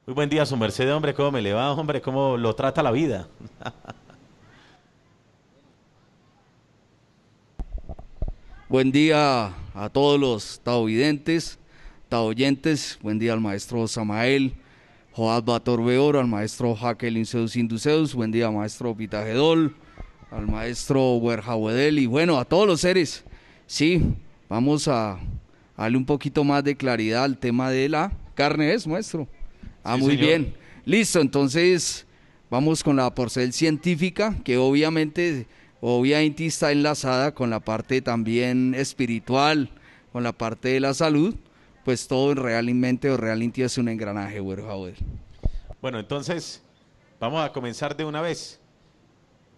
Muy buen día, su merced, hombre, ¿cómo me le va, hombre? ¿Cómo lo trata la vida? Buen día a todos los taovidentes, taoyentes. Buen día al maestro Samael, Joás Batorbeoro, al maestro Jaqueline Zeus Induceus. Buen día, maestro Pitagedol, al maestro Werjawedel y bueno, a todos los seres. Sí, vamos a darle un poquito más de claridad al tema de la carne, ¿es, maestro? Sí, Muy señor. bien. Listo, entonces vamos con la porcel científica, que obviamente está enlazada con la parte también espiritual, con la parte de la salud, pues todo realmente o realmente es un engranaje, Werjauer. Bueno, entonces, vamos a comenzar de una vez.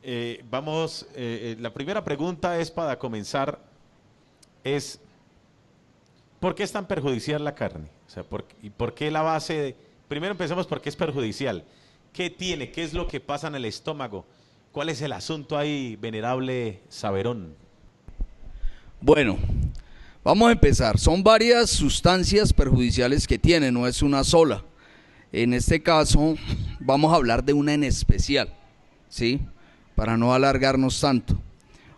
La primera pregunta es para comenzar, es, ¿por qué es tan perjudicial la carne? O sea, ¿y por qué la base primero empecemos por qué es perjudicial. ¿Qué tiene? ¿Qué es lo que pasa en el estómago? ¿Cuál es el asunto ahí, venerable Saberón? Bueno, vamos a empezar. Son varias sustancias perjudiciales que tiene, no es una sola. En este caso, vamos a hablar de una en especial, ¿sí? Para no alargarnos tanto.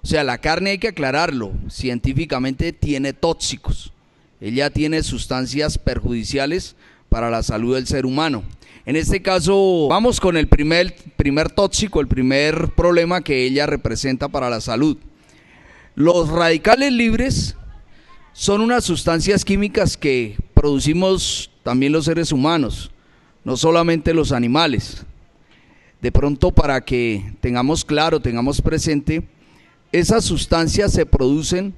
O sea, la carne hay que aclararlo, científicamente tiene tóxicos. Ella tiene sustancias perjudiciales para la salud del ser humano. En este caso, vamos con el primer tóxico, el primer problema que ella representa para la salud. Los radicales libres son unas sustancias químicas que producimos también los seres humanos, no solamente los animales. De pronto, para que tengamos claro, tengamos presente, esas sustancias se producen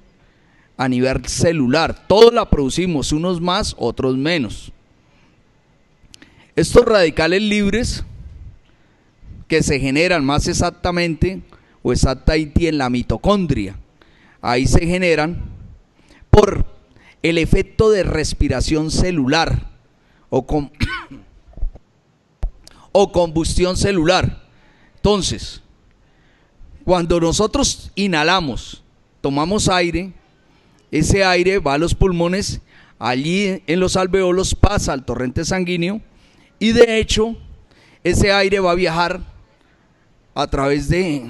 a nivel celular. Todos la producimos, unos más, otros menos. Estos radicales libres que se generan más exactamente o exactamente en la mitocondria, ahí se generan por el efecto de respiración celular o, o combustión celular. Entonces, cuando nosotros inhalamos, tomamos aire, ese aire va a los pulmones, allí en los alveolos pasa al torrente sanguíneo y de hecho ese aire va a viajar a través de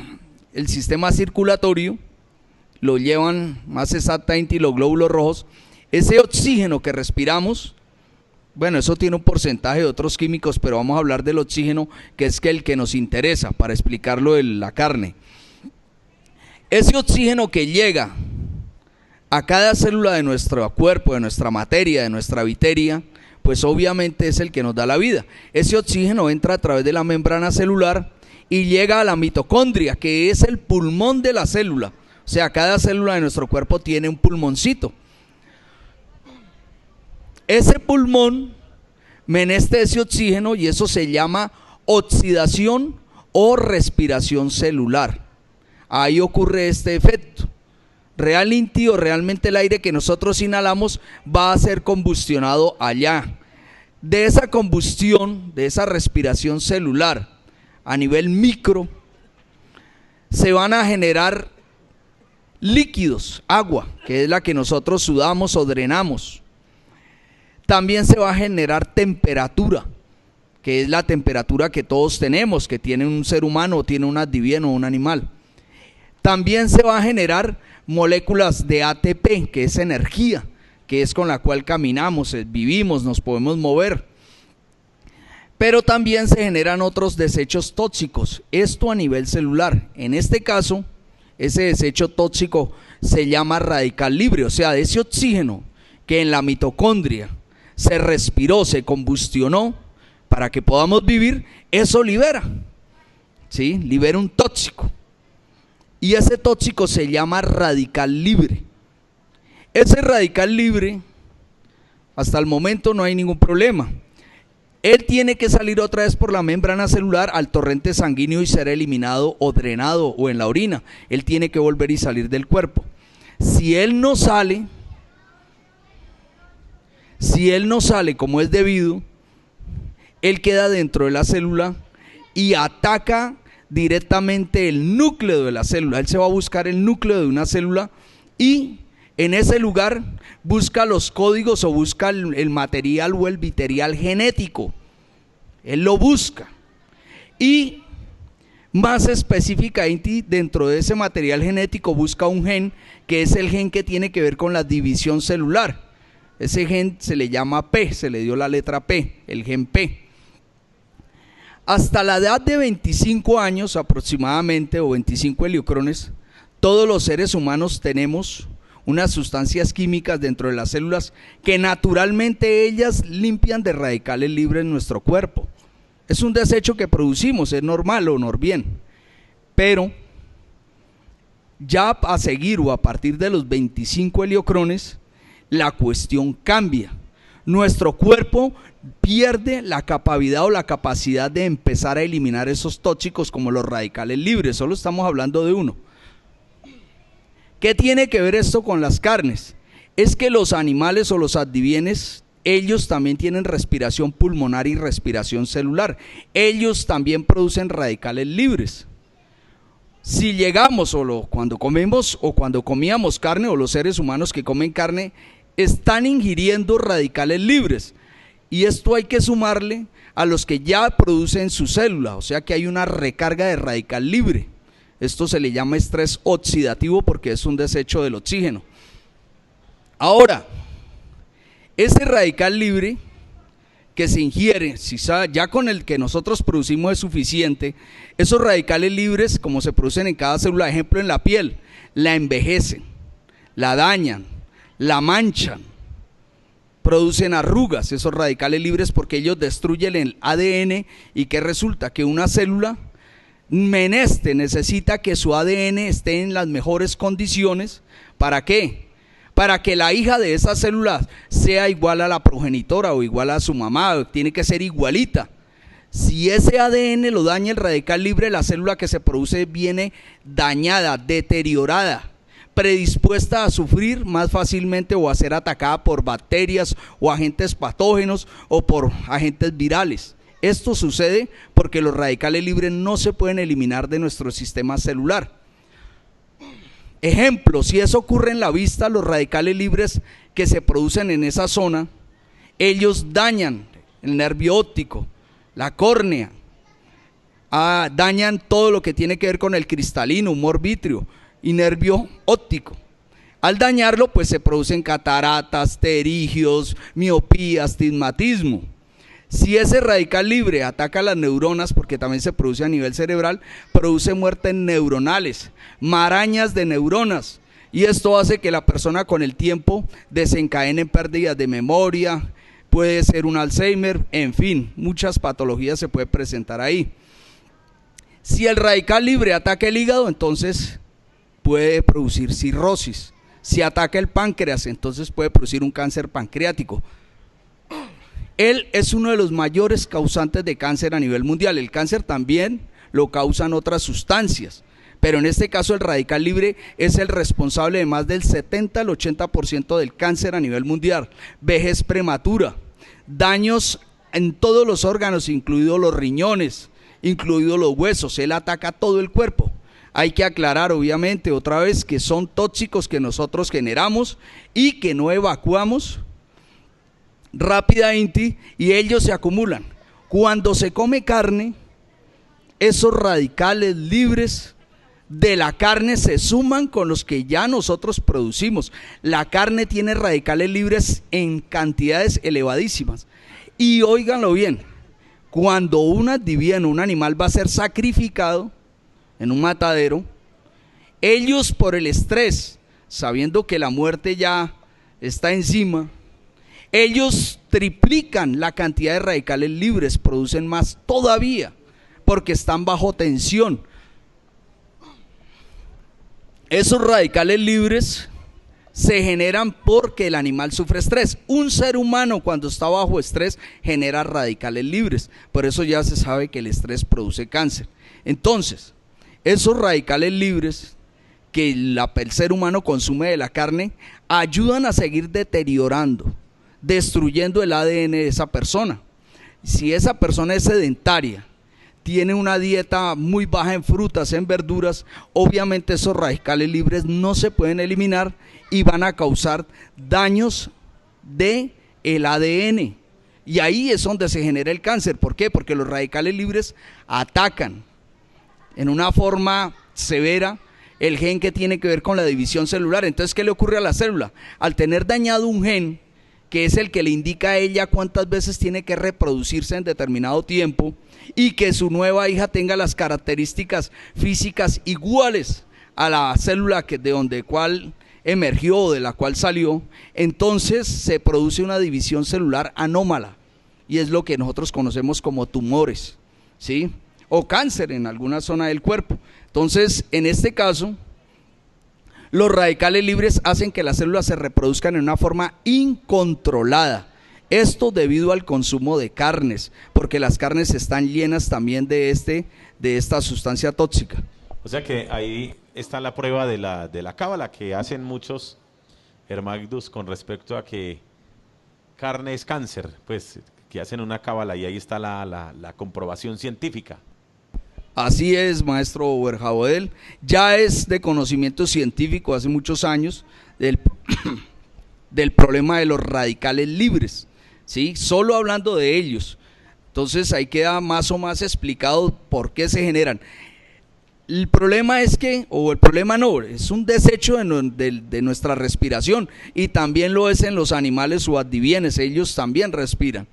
el sistema circulatorio, lo llevan más exactamente los glóbulos rojos. Ese oxígeno que respiramos, bueno, eso tiene un porcentaje de otros químicos, pero vamos a hablar del oxígeno, que es el que nos interesa para explicarlo de la carne. Ese oxígeno que llega a cada célula de nuestro cuerpo, de nuestra materia, de nuestra viteria, pues obviamente es el que nos da la vida. Ese oxígeno entra a través de la membrana celular y llega a la mitocondria, que es el pulmón de la célula. O sea, cada célula de nuestro cuerpo tiene un pulmoncito. Ese pulmón meneste ese oxígeno y eso se llama oxidación o respiración celular. Ahí ocurre este efecto. Realmente el aire que nosotros inhalamos va a ser combustionado allá. De esa combustión, de esa respiración celular a nivel micro, se van a generar líquidos, agua, que es la que nosotros sudamos o drenamos. También se va a generar temperatura, que es la temperatura que todos tenemos, que tiene un ser humano o tiene un adivino o un animal. También se va a generar moléculas de ATP, que es energía, que es con la cual caminamos, vivimos, nos podemos mover. Pero también se generan otros desechos tóxicos, esto a nivel celular. En este caso, ese desecho tóxico se llama radical libre, o sea, de ese oxígeno que en la mitocondria se respiró, se combustionó para que podamos vivir, eso libera, ¿sí? Libera un tóxico. Y ese tóxico se llama radical libre. Ese radical libre, hasta el momento no hay ningún problema. Él tiene que salir otra vez por la membrana celular al torrente sanguíneo y ser eliminado o drenado o en la orina. Él tiene que volver y salir del cuerpo. Si él no sale como es debido, él queda dentro de la célula y ataca directamente el núcleo de la célula. Él se va a buscar el núcleo de una célula y en ese lugar busca los códigos o busca el material o el viterial genético Él lo busca. Y más específicamente, dentro de ese material genético busca un gen que es el gen que tiene que ver con la división celular. Ese gen se le llama P, se le dio la letra P, el gen P. Hasta la edad de 25 años aproximadamente, o 25 heliocrones, todos los seres humanos tenemos unas sustancias químicas dentro de las células que naturalmente ellas limpian de radicales libres nuestro cuerpo. Es un desecho que producimos, es normal o bien. Pero ya a seguir o a partir de los 25 heliocrones, la cuestión cambia. Nuestro cuerpo pierde la capacidad o la capacidad de empezar a eliminar esos tóxicos como los radicales libres. Solo estamos hablando de uno. ¿Qué tiene que ver esto con las carnes? Es que los animales o los adivienes, ellos también tienen respiración pulmonar y respiración celular. Ellos también producen radicales libres. Si llegamos cuando comemos o cuando comíamos carne, o los seres humanos que comen carne, están ingiriendo radicales libres. Y esto hay que sumarle a los que ya producen su célula, o sea que hay una recarga de radical libre. Esto se le llama estrés oxidativo porque es un desecho del oxígeno. Ahora, ese radical libre que se ingiere, si ya con el que nosotros producimos es suficiente, esos radicales libres, como se producen en cada célula, ejemplo en la piel, la envejecen, la dañan, la manchan, producen arrugas, esos radicales libres, porque ellos destruyen el ADN. ¿Y qué resulta? Que una célula necesita que su ADN esté en las mejores condiciones. ¿Para qué? Para que la hija de esa célula sea igual a la progenitora o igual a su mamá, tiene que ser igualita. Si ese ADN lo daña el radical libre, la célula que se produce viene dañada, deteriorada, predispuesta a sufrir más fácilmente o a ser atacada por bacterias o agentes patógenos o por agentes virales. Esto sucede porque los radicales libres no se pueden eliminar de nuestro sistema celular. Ejemplo, si eso ocurre en la vista, los radicales libres que se producen en esa zona, ellos dañan el nervio óptico, la córnea, dañan todo lo que tiene que ver con el cristalino, humor vítreo y nervio óptico. Al dañarlo, pues se producen cataratas, pterigios, miopía, astigmatismo. Si ese radical libre ataca las neuronas, porque también se produce a nivel cerebral, produce muertes neuronales, marañas de neuronas, y esto hace que la persona con el tiempo desencadene pérdidas de memoria, puede ser un Alzheimer, en fin, muchas patologías se pueden presentar ahí. Si el radical libre ataca el hígado, entonces puede producir cirrosis. Si ataca el páncreas, entonces puede producir un cáncer pancreático. Él es uno de los mayores causantes de cáncer a nivel mundial. El cáncer también lo causan otras sustancias, pero en este caso el radical libre es el responsable de más del 70 al 80% del cáncer a nivel mundial. Vejez prematura, daños en todos los órganos, incluidos los riñones, incluidos los huesos. Él ataca todo el cuerpo. Hay que aclarar obviamente otra vez que son tóxicos que nosotros generamos y que no evacuamos rápidamente, y ellos se acumulan. Cuando se come carne, esos radicales libres de la carne se suman con los que ya nosotros producimos. La carne tiene radicales libres en cantidades elevadísimas. Y óiganlo bien, cuando un animal va a ser sacrificado en un matadero, ellos por el estrés, sabiendo que la muerte ya está encima, ellos triplican la cantidad de radicales libres, producen más todavía, porque están bajo tensión. Esos radicales libres se generan porque el animal sufre estrés. Un ser humano cuando está bajo estrés genera radicales libres, por eso ya se sabe que el estrés produce cáncer. Entonces, esos radicales libres que el ser humano consume de la carne ayudan a seguir deteriorando, destruyendo el ADN de esa persona. Si esa persona es sedentaria, tiene una dieta muy baja en frutas, en verduras, obviamente esos radicales libres no se pueden eliminar y van a causar daños del ADN, Y ahí es donde se genera el cáncer. ¿Por qué? Porque los radicales libres atacan en una forma severa el gen que tiene que ver con la división celular. Entonces, ¿qué le ocurre a la célula? Al tener dañado un gen, que es el que le indica a ella cuántas veces tiene que reproducirse en determinado tiempo, y que su nueva hija tenga las características físicas iguales a la célula de donde cual emergió o de la cual salió, entonces se produce una división celular anómala, y es lo que nosotros conocemos como tumores, ¿sí? O cáncer en alguna zona del cuerpo. Entonces, en este caso, los radicales libres hacen que las células se reproduzcan en una forma incontrolada. Esto debido al consumo de carnes, porque las carnes están llenas también de esta sustancia tóxica. O sea que ahí está la prueba de la cábala que hacen muchos hermagdus con respecto a que carne es cáncer, pues que hacen una cábala y ahí está la comprobación científica. Así es, maestro Berjaboel, ya es de conocimiento científico hace muchos años del problema de los radicales libres, ¿sí? Solo hablando de ellos. Entonces ahí queda más o más explicado por qué se generan. El problema es que, o el problema no, es un desecho de nuestra respiración, y también lo es en los animales subadivienes, ellos también respiran.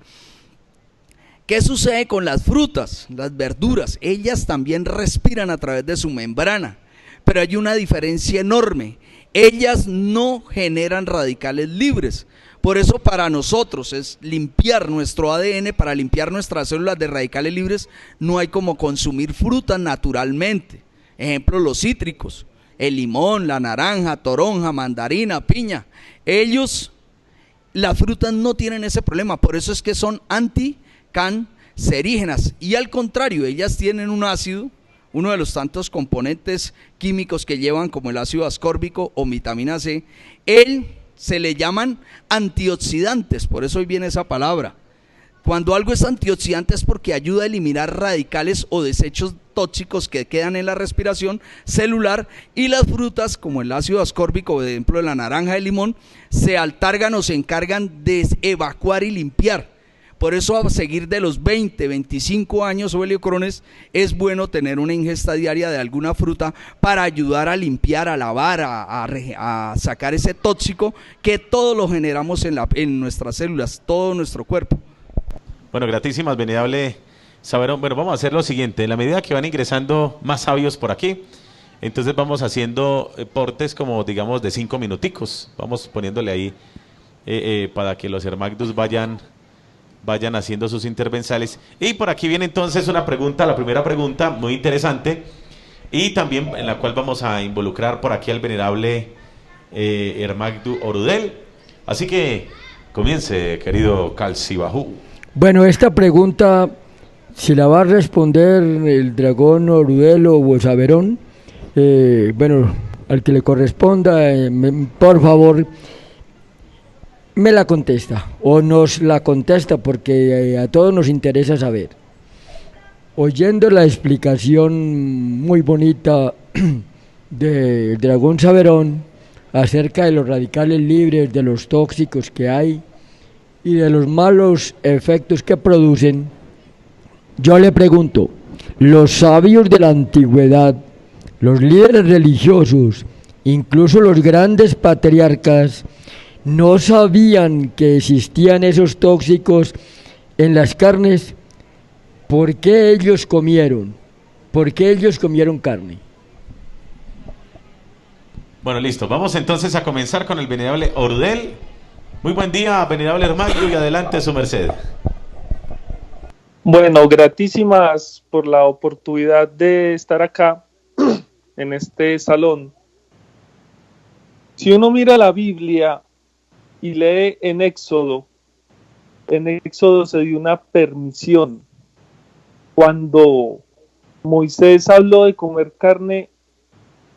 ¿Qué sucede con las frutas, las verduras? Ellas también respiran a través de su membrana, pero hay una diferencia enorme. Ellas no generan radicales libres. Por eso para nosotros es limpiar nuestro ADN, para limpiar nuestras células de radicales libres, no hay como consumir frutas naturalmente. Ejemplo, los cítricos, el limón, la naranja, toronja, mandarina, piña. Las frutas no tienen ese problema, por eso es que son anticancerígenas, y al contrario, ellas tienen un ácido, uno de los tantos componentes químicos que llevan, como el ácido ascórbico o vitamina C, se le llaman antioxidantes, por eso hoy viene esa palabra. Cuando algo es antioxidante es porque ayuda a eliminar radicales o desechos tóxicos que quedan en la respiración celular, y las frutas como el ácido ascórbico, por ejemplo de la naranja, el limón, se altargan o se encargan de evacuar y limpiar. Por eso a seguir de los 20, 25 años, Ovelio Corones, es bueno tener una ingesta diaria de alguna fruta para ayudar a limpiar, a lavar, a sacar ese tóxico que todos lo generamos en nuestras células, todo nuestro cuerpo. Bueno, gratísimas, venerable Saberón. Bueno, vamos a hacer lo siguiente. En la medida que van ingresando más sabios por aquí, entonces vamos haciendo portes como, digamos, de 5 minuticos. Vamos poniéndole ahí para que los hermagdus vayan haciendo sus intervensales. Y por aquí viene entonces una pregunta, la primera pregunta, muy interesante, y también en la cual vamos a involucrar por aquí al venerable Hermagdu Orudel. Así que comience, querido Calcibajú. Bueno, esta pregunta se la va a responder el dragón Orudel o Saberón. Bueno, al que le corresponda, por favor, me la contesta, o nos la contesta, porque a todos nos interesa saber. Oyendo la explicación muy bonita del dragón Saberón acerca de los radicales libres, de los tóxicos que hay y de los malos efectos que producen, yo le pregunto, los sabios de la antigüedad, los líderes religiosos, incluso los grandes patriarcas, ¿no sabían que existían esos tóxicos en las carnes? ¿Por qué ellos comieron? ¿Por qué ellos comieron carne? Bueno, listo. Vamos entonces a comenzar con el venerable Orudel. Muy buen día, venerable Hermagdu, y adelante su merced. Bueno, gratísimas por la oportunidad de estar acá en este salón. Si uno mira la Biblia y lee en Éxodo se dio una permisión. Cuando Moisés habló de comer carne,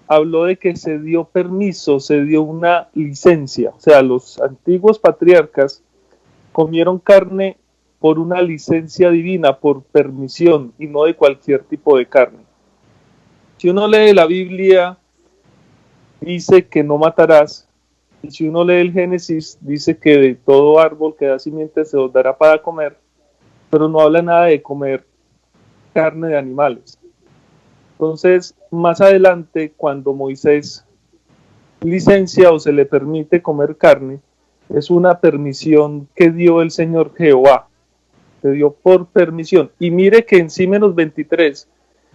habló de que se dio permiso, se dio una licencia. O sea, los antiguos patriarcas comieron carne por una licencia divina, por permisión, y no de cualquier tipo de carne. Si uno lee la Biblia, dice que no matarás, Y si uno lee el Génesis, dice que de todo árbol que da simiente se os dará para comer, pero no habla nada de comer carne de animales. Entonces, más adelante, cuando Moisés licencia o se le permite comer carne, es una permisión que dio el Señor Jehová, se dio por permisión. Y mire que en Símenos 23,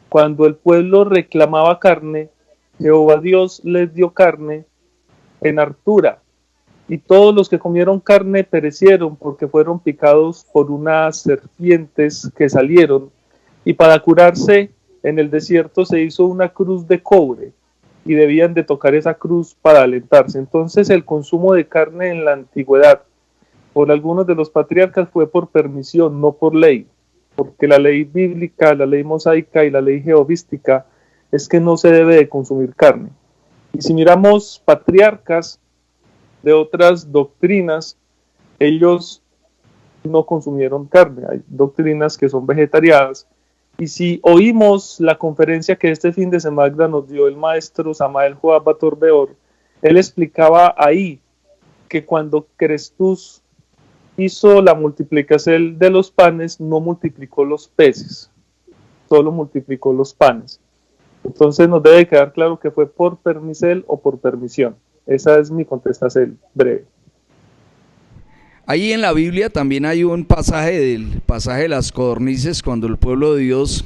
cuando el pueblo reclamaba carne, Jehová Dios les dio carne en hartura, y todos los que comieron carne perecieron porque fueron picados por unas serpientes que salieron, y para curarse en el desierto se hizo una cruz de cobre, y debían de tocar esa cruz para alentarse. Entonces el consumo de carne en la antigüedad por algunos de los patriarcas fue por permisión, no por ley, porque la ley bíblica, la ley mosaica y la ley jehovística es que no se debe de consumir carne. Y si miramos patriarcas de otras doctrinas, ellos no consumieron carne. Hay doctrinas que son vegetarianas. Y si oímos la conferencia que este fin de semana nos dio el maestro Samael Joab Batorbeor, él explicaba ahí que cuando Crestus hizo la multiplicación de los panes, no multiplicó los peces, solo multiplicó los panes. Entonces nos debe quedar claro que fue por permisel o por permisión. Esa es mi contestación breve. Ahí en la Biblia también hay un pasaje del pasaje de las codornices, cuando el pueblo de Dios,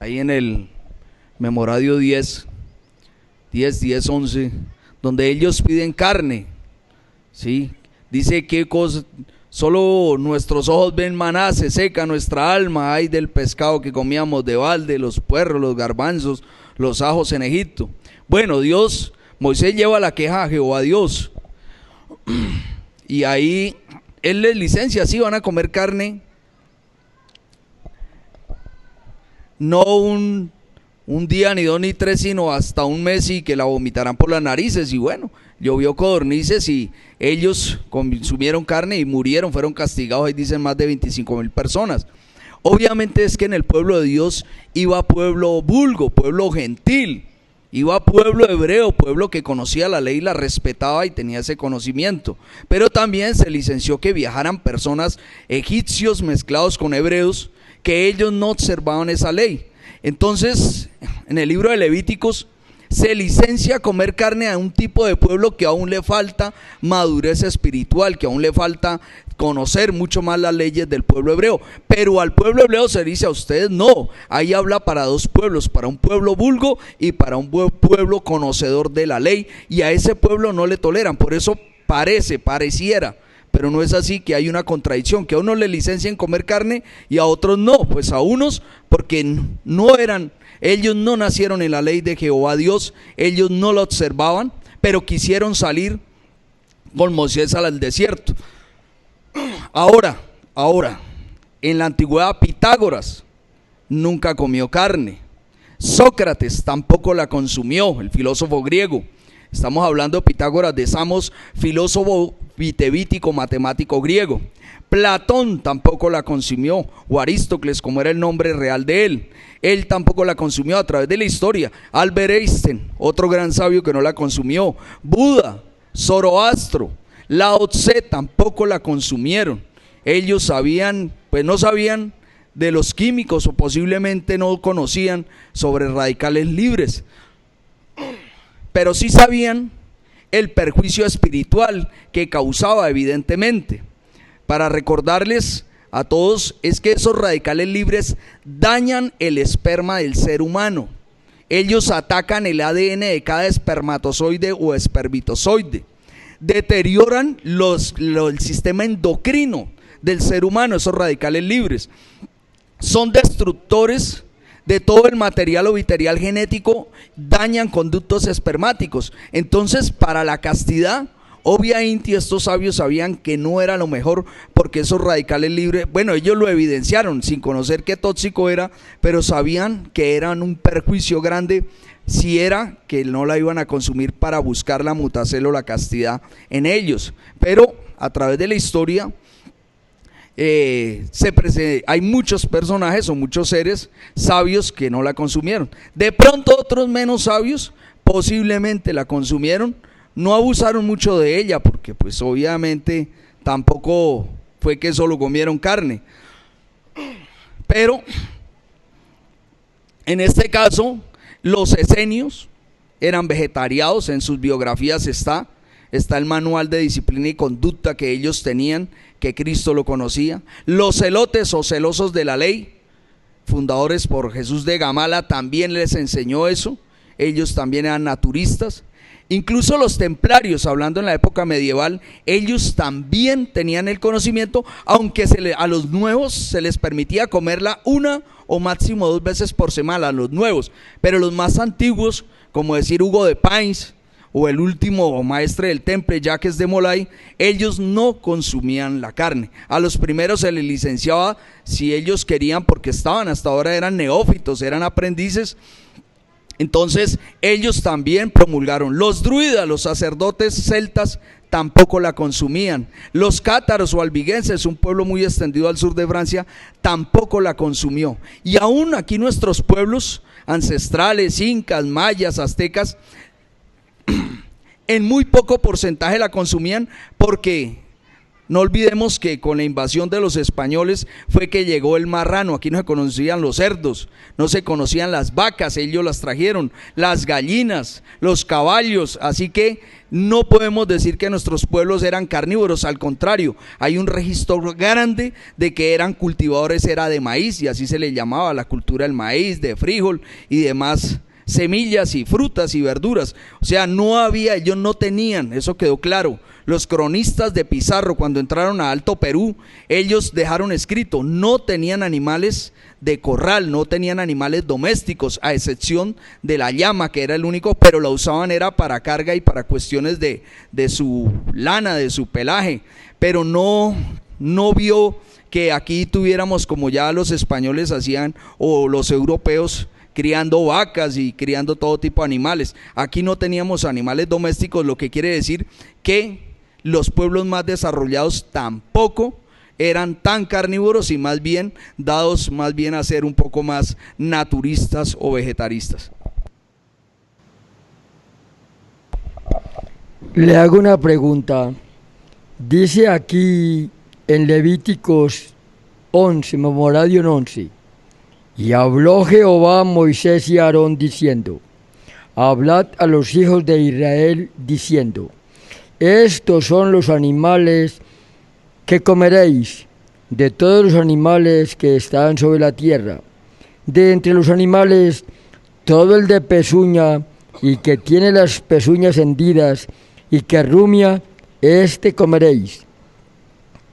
ahí en el Memorario 10, 11, donde ellos piden carne, ¿sí? Dice que solo nuestros ojos ven maná, se seca nuestra alma, ay del pescado que comíamos de balde, los puerros, los garbanzos, los ajos en Egipto. Bueno, Moisés lleva la queja a Jehová Dios, y ahí él les licencia, sí van a comer carne, no un día, ni dos, ni tres, sino hasta un mes, y que la vomitarán por las narices. Y bueno, llovió codornices y ellos consumieron carne y murieron, fueron castigados. Ahí dicen más de 25,000 personas. Obviamente es que en el pueblo de Dios iba pueblo vulgo, pueblo gentil, iba pueblo hebreo, pueblo que conocía la ley, la respetaba y tenía ese conocimiento. Pero también se licenció que viajaran personas egipcios mezclados con hebreos, que ellos no observaban esa ley. Entonces, en el libro de Levíticos se licencia comer carne a un tipo de pueblo que aún le falta madurez espiritual, que aún le falta conocer mucho más las leyes del pueblo hebreo. Pero al pueblo hebreo se dice: a ustedes no. Ahí habla para dos pueblos, para un pueblo vulgo y para un pueblo conocedor de la ley, y a ese pueblo no le toleran. Por eso pareciera, pero no es así, que hay una contradicción, que a unos le licencian comer carne y a otros no. Pues a unos porque ellos no nacieron en la ley de Jehová Dios, ellos no la observaban, pero quisieron salir con Moisés al desierto. Ahora, en la antigüedad Pitágoras nunca comió carne, Sócrates tampoco la consumió, el filósofo griego. Estamos hablando de Pitágoras de Samos, filósofo vitevítico, matemático griego. Platón tampoco la consumió, o Aristóteles, como era el nombre real de él tampoco la consumió a través de la historia. Albert Einstein, otro gran sabio que no la consumió. Buda, Zoroastro, Lao Tse tampoco la consumieron. Ellos no sabían de los químicos, o posiblemente no conocían sobre radicales libres, pero sí sabían el perjuicio espiritual que causaba, evidentemente. Para recordarles a todos, es que esos radicales libres dañan el esperma del ser humano. Ellos atacan el ADN de cada espermatozoide o espermatozoide, deterioran el sistema endocrino del ser humano. Esos radicales libres son destructores de todo el material o material genético, dañan conductos espermáticos. Entonces, para la castidad, obviamente estos sabios sabían que no era lo mejor, porque esos radicales libres, bueno, ellos lo evidenciaron sin conocer qué tóxico era, pero sabían que eran un perjuicio grande si era que no la iban a consumir para buscar la mutacel o la castidad en ellos. Pero a través de la historia hay muchos personajes o muchos seres sabios que no la consumieron. De pronto otros menos sabios posiblemente la consumieron no abusaron mucho de ella, porque pues obviamente tampoco fue que solo comieron carne. Pero en este caso, los esenios eran vegetarianos. En sus biografías está el manual de disciplina y conducta que ellos tenían, que Cristo lo conocía. Los celotes o celosos de la ley, fundadores por Jesús de Gamala, también les enseñó eso. Ellos también eran naturistas. Incluso los templarios, hablando en la época medieval, ellos también tenían el conocimiento, aunque a los nuevos se les permitía comerla una o máximo 2 veces por semana, a los nuevos. Pero los más antiguos, como decir Hugo de Pins o el último maestre del temple, Jacques de Molay, ellos no consumían la carne. A los primeros se les licenciaba si ellos querían, porque hasta ahora eran neófitos, eran aprendices. Entonces ellos también promulgaron. Los druidas, los sacerdotes celtas, tampoco la consumían. Los cátaros o albigenses, un pueblo muy extendido al sur de Francia, tampoco la consumió. Y aún aquí nuestros pueblos ancestrales, incas, mayas, aztecas, en muy poco porcentaje la consumían, porque no olvidemos que con la invasión de los españoles fue que llegó el marrano. Aquí no se conocían los cerdos, no se conocían las vacas, ellos las trajeron, las gallinas, los caballos. Así que no podemos decir que nuestros pueblos eran carnívoros, al contrario, hay un registro grande de que eran cultivadores, era de maíz, y así se le llamaba la cultura del maíz, de frijol y demás semillas y frutas y verduras. O sea, ellos no tenían, eso quedó claro. Los cronistas de Pizarro, cuando entraron a Alto Perú, ellos dejaron escrito, no tenían animales de corral, no tenían animales domésticos, a excepción de la llama, que era el único, pero la usaban era para carga y para cuestiones de su lana, de su pelaje. Pero no vio que aquí tuviéramos, como ya los españoles hacían, o los europeos, criando vacas y criando todo tipo de animales. Aquí no teníamos animales domésticos, lo que quiere decir que los pueblos más desarrollados tampoco eran tan carnívoros, y más bien dados a ser un poco más naturistas o vegetaristas. Le hago una pregunta. Dice aquí en Levíticos 11, Memoradium 11: y habló Jehová a Moisés y a Aarón diciendo: hablad a los hijos de Israel diciendo: estos son los animales que comeréis, de todos los animales que están sobre la tierra. De entre los animales, todo el de pezuña y que tiene las pezuñas hendidas y que rumia, comeréis.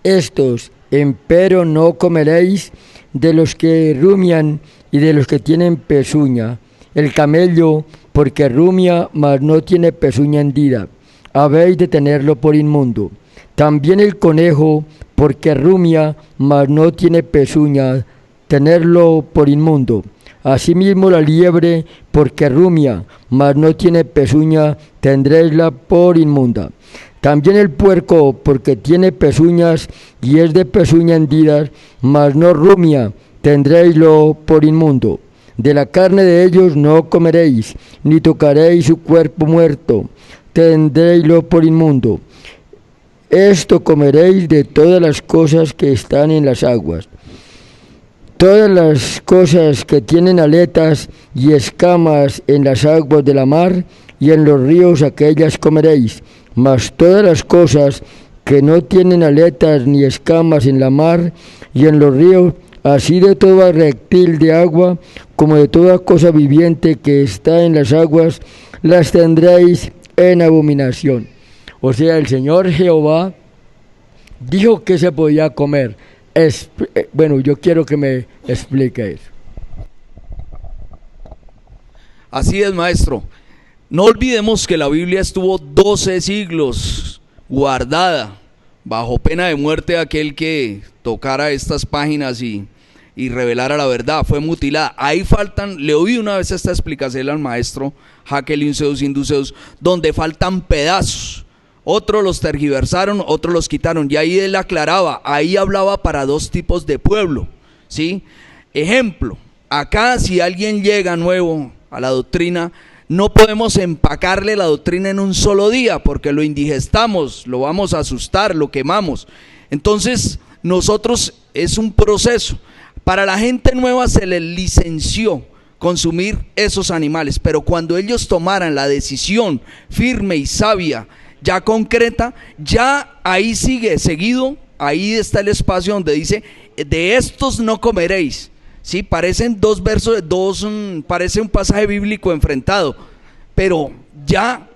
Estos, empero, no comeréis de los que rumian y de los que tienen pezuña. El camello, porque rumia, mas no tiene pezuña hendida, habéis de tenerlo por inmundo. También el conejo, porque rumia, mas no tiene pezuña, tenerlo por inmundo. Asimismo la liebre, porque rumia, mas no tiene pezuña, tendréisla por inmunda. También el puerco, porque tiene pezuñas y es de pezuña hendidas, mas no rumia, tendréislo por inmundo. De la carne de ellos no comeréis, ni tocaréis su cuerpo muerto, tendréislo por inmundo. Esto comeréis de todas las cosas que están en las aguas. Todas las cosas que tienen aletas y escamas en las aguas de la mar y en los ríos, aquellas comeréis. Mas todas las cosas que no tienen aletas ni escamas en la mar y en los ríos, así de todo reptil de agua, como de toda cosa viviente que está en las aguas, las tendréis en abominación. O sea, el Señor Jehová dijo que se podía comer. Bueno, yo quiero que me explique eso. Así es, maestro. No olvidemos que la Biblia estuvo 12 siglos guardada, bajo pena de muerte aquel que tocara estas páginas y revelara la verdad. Fue mutilada. Ahí faltan, le oí una vez esta explicación al maestro Jacqueline Zeus Induceus, donde faltan pedazos. Otros los tergiversaron, otros los quitaron, y ahí él aclaraba, ahí hablaba para 2 tipos de pueblo, ¿sí? Ejemplo, acá si alguien llega nuevo a la doctrina, no podemos empacarle la doctrina en un solo día, porque lo indigestamos, lo vamos a asustar, lo quemamos. Entonces, nosotros es un proceso. Para la gente nueva se les licenció consumir esos animales, pero cuando ellos tomaran la decisión firme y sabia, ya concreta, ya ahí sigue seguido, ahí está el espacio donde dice, de estos no comeréis. Sí, parecen dos versos, parece un pasaje bíblico enfrentado, pero ya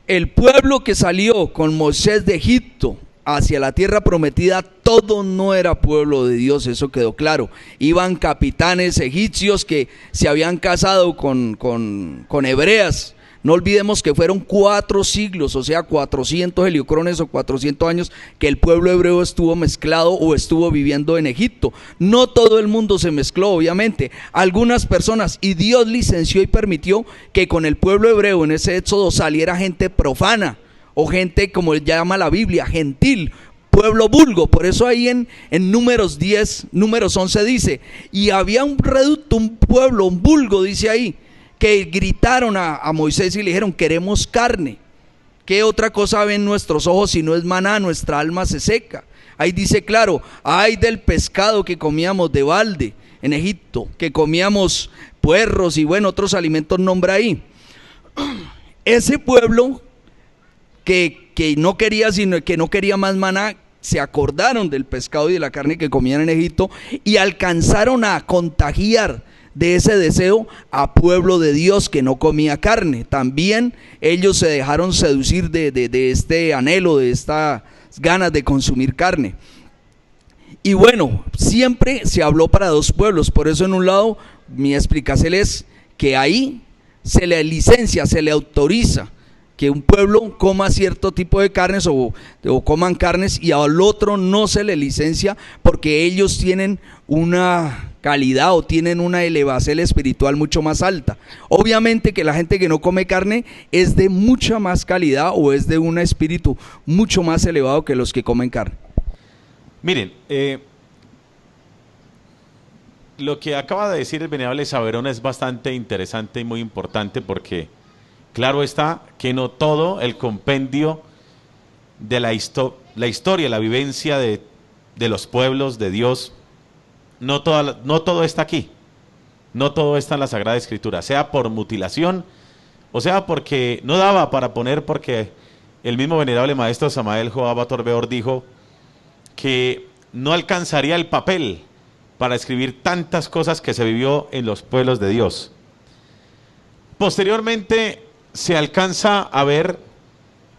el pueblo que salió con Moisés de Egipto hacia la tierra prometida, todo no era pueblo de Dios, eso quedó claro. Iban capitanes egipcios que se habían casado con hebreas. No olvidemos que fueron 4 siglos, o sea 400 heliocrones o 400 años que el pueblo hebreo estuvo mezclado o estuvo viviendo en Egipto. No todo el mundo se mezcló, obviamente, algunas personas, y Dios licenció y permitió que con el pueblo hebreo en ese éxodo saliera gente profana, o gente, como llama la Biblia, gentil, pueblo vulgo. Por eso ahí en Números 10, Números 11 dice, y había un reducto, un pueblo, un vulgo, dice ahí, que gritaron a Moisés y le dijeron, queremos carne. ¿Qué otra cosa ven nuestros ojos si no es maná? Nuestra alma se seca. Ahí dice claro, ay del pescado que comíamos de balde en Egipto, que comíamos puerros y bueno, otros alimentos nombra ahí. Ese pueblo que no quería, sino que no quería más maná, se acordaron del pescado y de la carne que comían en Egipto y alcanzaron a contagiar de ese deseo a pueblo de Dios que no comía carne. También ellos se dejaron seducir de este anhelo, de estas ganas de consumir carne. Y bueno, siempre se habló para 2 pueblos, por eso en un lado mi explicación es que ahí se le licencia, se le autoriza que un pueblo coma cierto tipo de carnes o coman carnes, y al otro no se le licencia porque ellos tienen una calidad o tienen una elevación espiritual mucho más alta. Obviamente que la gente que no come carne es de mucha más calidad o es de un espíritu mucho más elevado que los que comen carne. Miren, lo que acaba de decir el venerable Saverón es bastante interesante y muy importante, porque claro está que no todo el compendio de la historia, la vivencia de los pueblos de Dios, no todo está aquí, no todo está en la Sagrada Escritura, sea por mutilación, o sea porque no daba para poner, porque el mismo venerable maestro Samael Joab Atorbeor dijo que no alcanzaría el papel para escribir tantas cosas que se vivió en los pueblos de Dios. Posteriormente se alcanza a ver,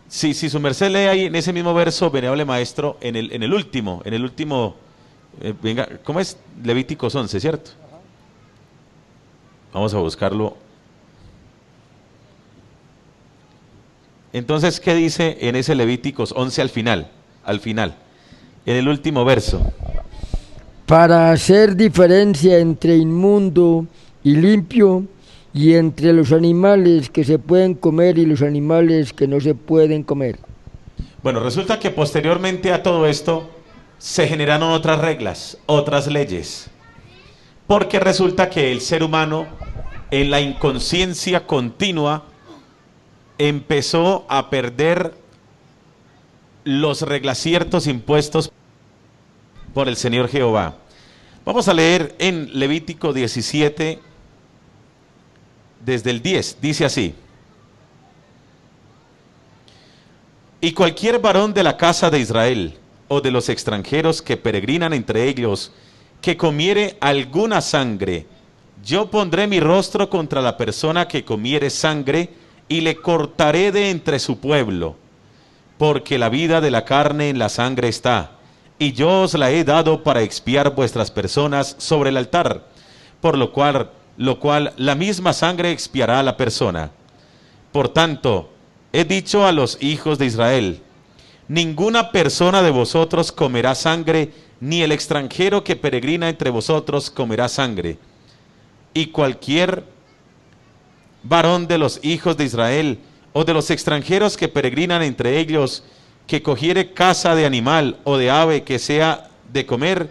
si su merced lee ahí en ese mismo verso, venerable maestro, en el último, venga, ¿cómo es? Levíticos 11, ¿cierto? Vamos a buscarlo. Entonces, ¿qué dice en ese Levíticos 11 al final? En el último verso. Para hacer diferencia entre inmundo y limpio, y entre los animales que se pueden comer y los animales que no se pueden comer. Bueno, resulta que posteriormente a todo esto se generaron otras reglas, otras leyes, porque resulta que el ser humano, en la inconsciencia continua, empezó a perder los reglaciertos impuestos por el Señor Jehová. Vamos a leer en Levítico 17, desde el 10, dice así: y cualquier varón de la casa de Israel, o de los extranjeros que peregrinan entre ellos, que comiere alguna sangre, yo pondré mi rostro contra la persona que comiere sangre, y le cortaré de entre su pueblo, porque la vida de la carne en la sangre está, y yo os la he dado para expiar vuestras personas sobre el altar, por lo cual la misma sangre expiará a la persona. Por tanto, he dicho a los hijos de Israel: ninguna persona de vosotros comerá sangre, ni el extranjero que peregrina entre vosotros comerá sangre. Y cualquier varón de los hijos de Israel, o de los extranjeros que peregrinan entre ellos, que cogiere caza de animal o de ave que sea de comer,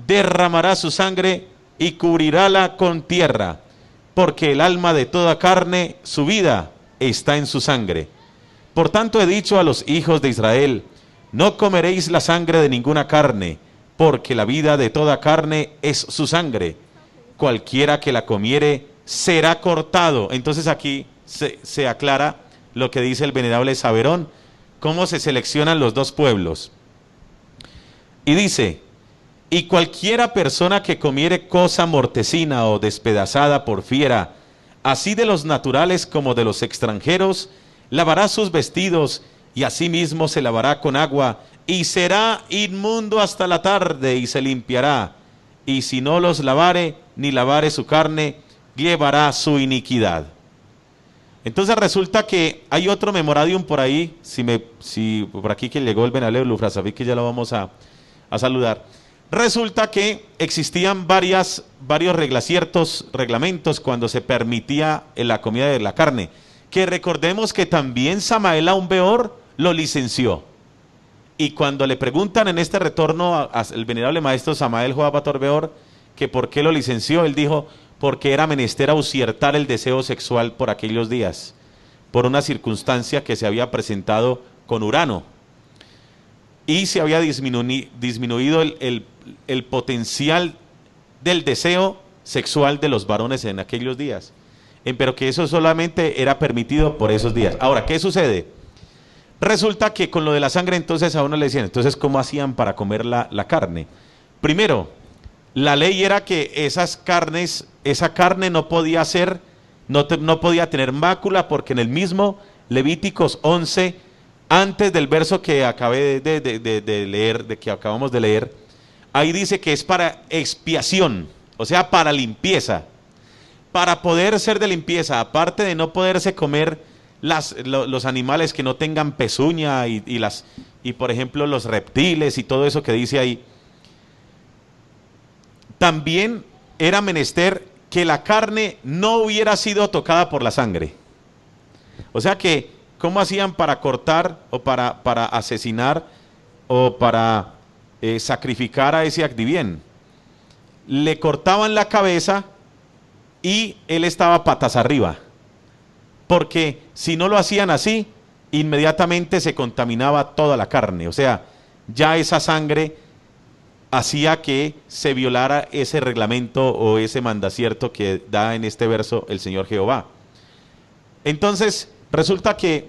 derramará su sangre y cubrirála con tierra, porque el alma de toda carne, su vida, está en su sangre. Por tanto he dicho a los hijos de Israel, no comeréis la sangre de ninguna carne, porque la vida de toda carne es su sangre. Cualquiera que la comiere será cortado. Entonces aquí se aclara lo que dice el venerable Saverón, cómo se seleccionan los dos pueblos. Y dice, y cualquiera persona que comiere cosa mortecina o despedazada por fiera, así de los naturales como de los extranjeros, lavará sus vestidos y asimismo se lavará con agua y será inmundo hasta la tarde y se limpiará. Y si no los lavare ni lavare su carne, llevará su iniquidad. Entonces resulta que hay otro memoradium por ahí, si por aquí que llegó el venerable Lufrasafi, que ya lo vamos a saludar. Resulta que existían varios ciertos reglamentos cuando se permitía la comida de la carne, que recordemos que también Samael Aun Beor lo licenció. Y cuando le preguntan en este retorno al venerable maestro Samael Joabator Beor, que por qué lo licenció, él dijo, porque era menester auciertar el deseo sexual por aquellos días, por una circunstancia que se había presentado con Urano. Y se había disminuido el potencial del deseo sexual de los varones en aquellos días. Pero que eso solamente era permitido por esos días. Ahora, ¿qué sucede? Resulta que con lo de la sangre, entonces a uno le decían, entonces, ¿cómo hacían para comer la carne? Primero, la ley era que esa carne no podía ser, no podía tener mácula, porque en el mismo Levíticos 11, antes del verso que acabé de leer, que acabamos de leer, ahí dice que es para expiación, o sea, para limpieza. Para poder ser de limpieza, aparte de no poderse comer los animales que no tengan pezuña y por ejemplo los reptiles y todo eso que dice ahí, también era menester que la carne no hubiera sido tocada por la sangre. O sea que, ¿cómo hacían para cortar o para asesinar o para sacrificar a ese Acdivien? Le cortaban la cabeza y él estaba patas arriba, porque si no lo hacían así, inmediatamente se contaminaba toda la carne. O sea, ya esa sangre hacía que se violara ese reglamento o ese mandacierto que da en este verso el Señor Jehová. Entonces, resulta que,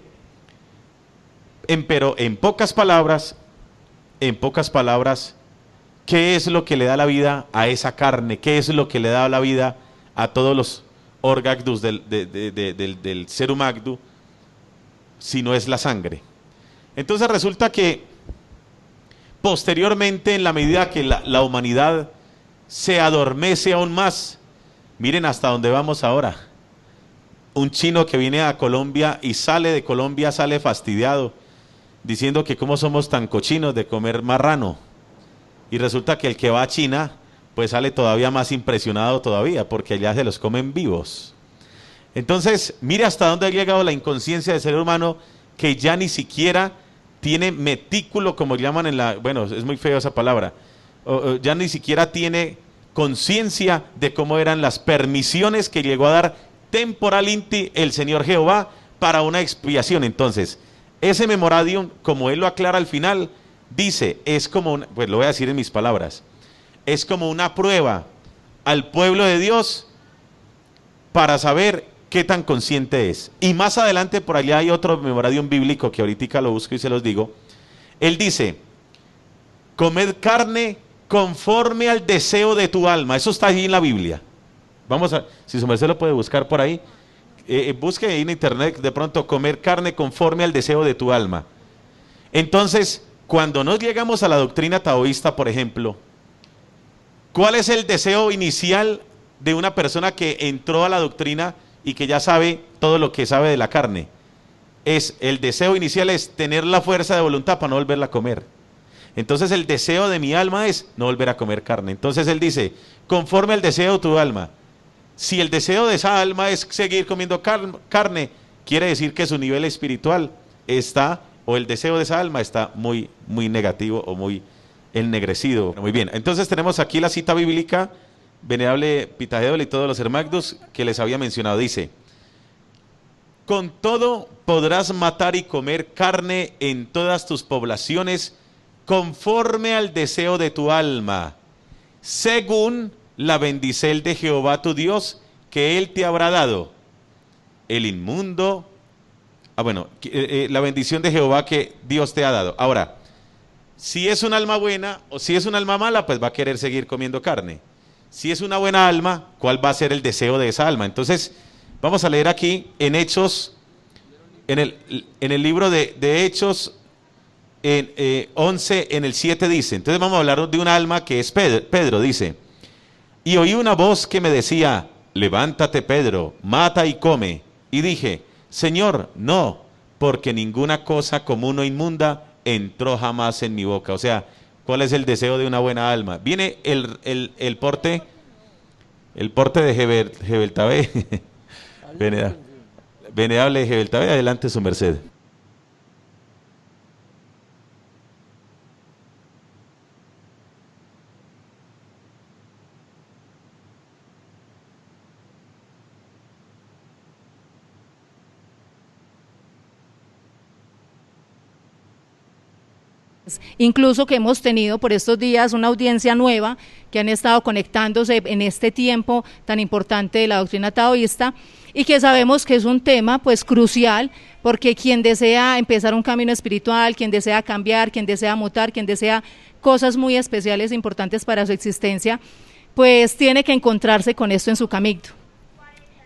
pero en pocas palabras, ¿qué es lo que le da la vida a esa carne? ¿Qué es lo que le da la vida a todos los orgagdus del serum agdu, si no es la sangre? Entonces resulta que posteriormente, en la medida que la humanidad se adormece aún más, miren hasta dónde vamos ahora. Un chino que viene a Colombia y sale de Colombia, sale fastidiado, diciendo que cómo somos tan cochinos de comer marrano. Y resulta que el que va a China, pues sale todavía más impresionado todavía, porque allá se los comen vivos. Entonces, mire hasta dónde ha llegado la inconsciencia del ser humano, que ya ni siquiera tiene metículo, como llaman bueno, es muy feo esa palabra, ya ni siquiera tiene conciencia de cómo eran las permisiones que llegó a dar temporalmente el Señor Jehová para una expiación. Entonces, ese memoradium, como él lo aclara al final, dice, es como, pues lo voy a decir en mis palabras, es como una prueba al pueblo de Dios para saber qué tan consciente es. Y más adelante por allá hay otro memoradium bíblico que ahorita lo busco y se los digo. Él dice, comed carne conforme al deseo de tu alma. Eso está allí en la Biblia. Vamos a, si su merced lo puede buscar por ahí, busque ahí en internet de pronto, comer carne conforme al deseo de tu alma. Entonces, cuando nos llegamos a la doctrina taoísta, por ejemplo, ¿cuál es el deseo inicial de una persona que entró a la doctrina y que ya sabe todo lo que sabe de la carne? El deseo inicial es tener la fuerza de voluntad para no volverla a comer. Entonces el deseo de mi alma es no volver a comer carne. Entonces él dice, conforme al deseo de tu alma. Si el deseo de esa alma es seguir comiendo carne, quiere decir que su nivel espiritual está, o el deseo de esa alma está muy, muy negativo o muy ennegrecido. Muy bien, entonces tenemos aquí la cita bíblica venerable Pitagedol y todos los hermagdos que les había mencionado. Dice: con todo podrás matar y comer carne en todas tus poblaciones, conforme al deseo de tu alma, según la bendicel de Jehová tu Dios, que Él te habrá dado. El inmundo, la bendición de Jehová que Dios te ha dado. Ahora, si es un alma buena o si es un alma mala, pues va a querer seguir comiendo carne. Si es una buena alma, ¿cuál va a ser el deseo de esa alma? Entonces, vamos a leer aquí en Hechos, en el libro de Hechos, en 11, en el 7 dice. Entonces vamos a hablar de un alma que es Pedro, dice: y oí una voz que me decía: levántate, Pedro, mata y come. Y dije: Señor, no, porque ninguna cosa común o inmunda entró jamás en mi boca. O sea, ¿cuál es el deseo de una buena alma? Viene el porte de Jebeltabé. Venerable Jebeltabé, adelante su merced. Incluso que hemos tenido por estos días una audiencia nueva que han estado conectándose en este tiempo tan importante de la doctrina taoísta, y que sabemos que es un tema pues crucial, porque quien desea empezar un camino espiritual, quien desea cambiar, quien desea mutar, quien desea cosas muy especiales e importantes para su existencia, pues tiene que encontrarse con esto en su camino.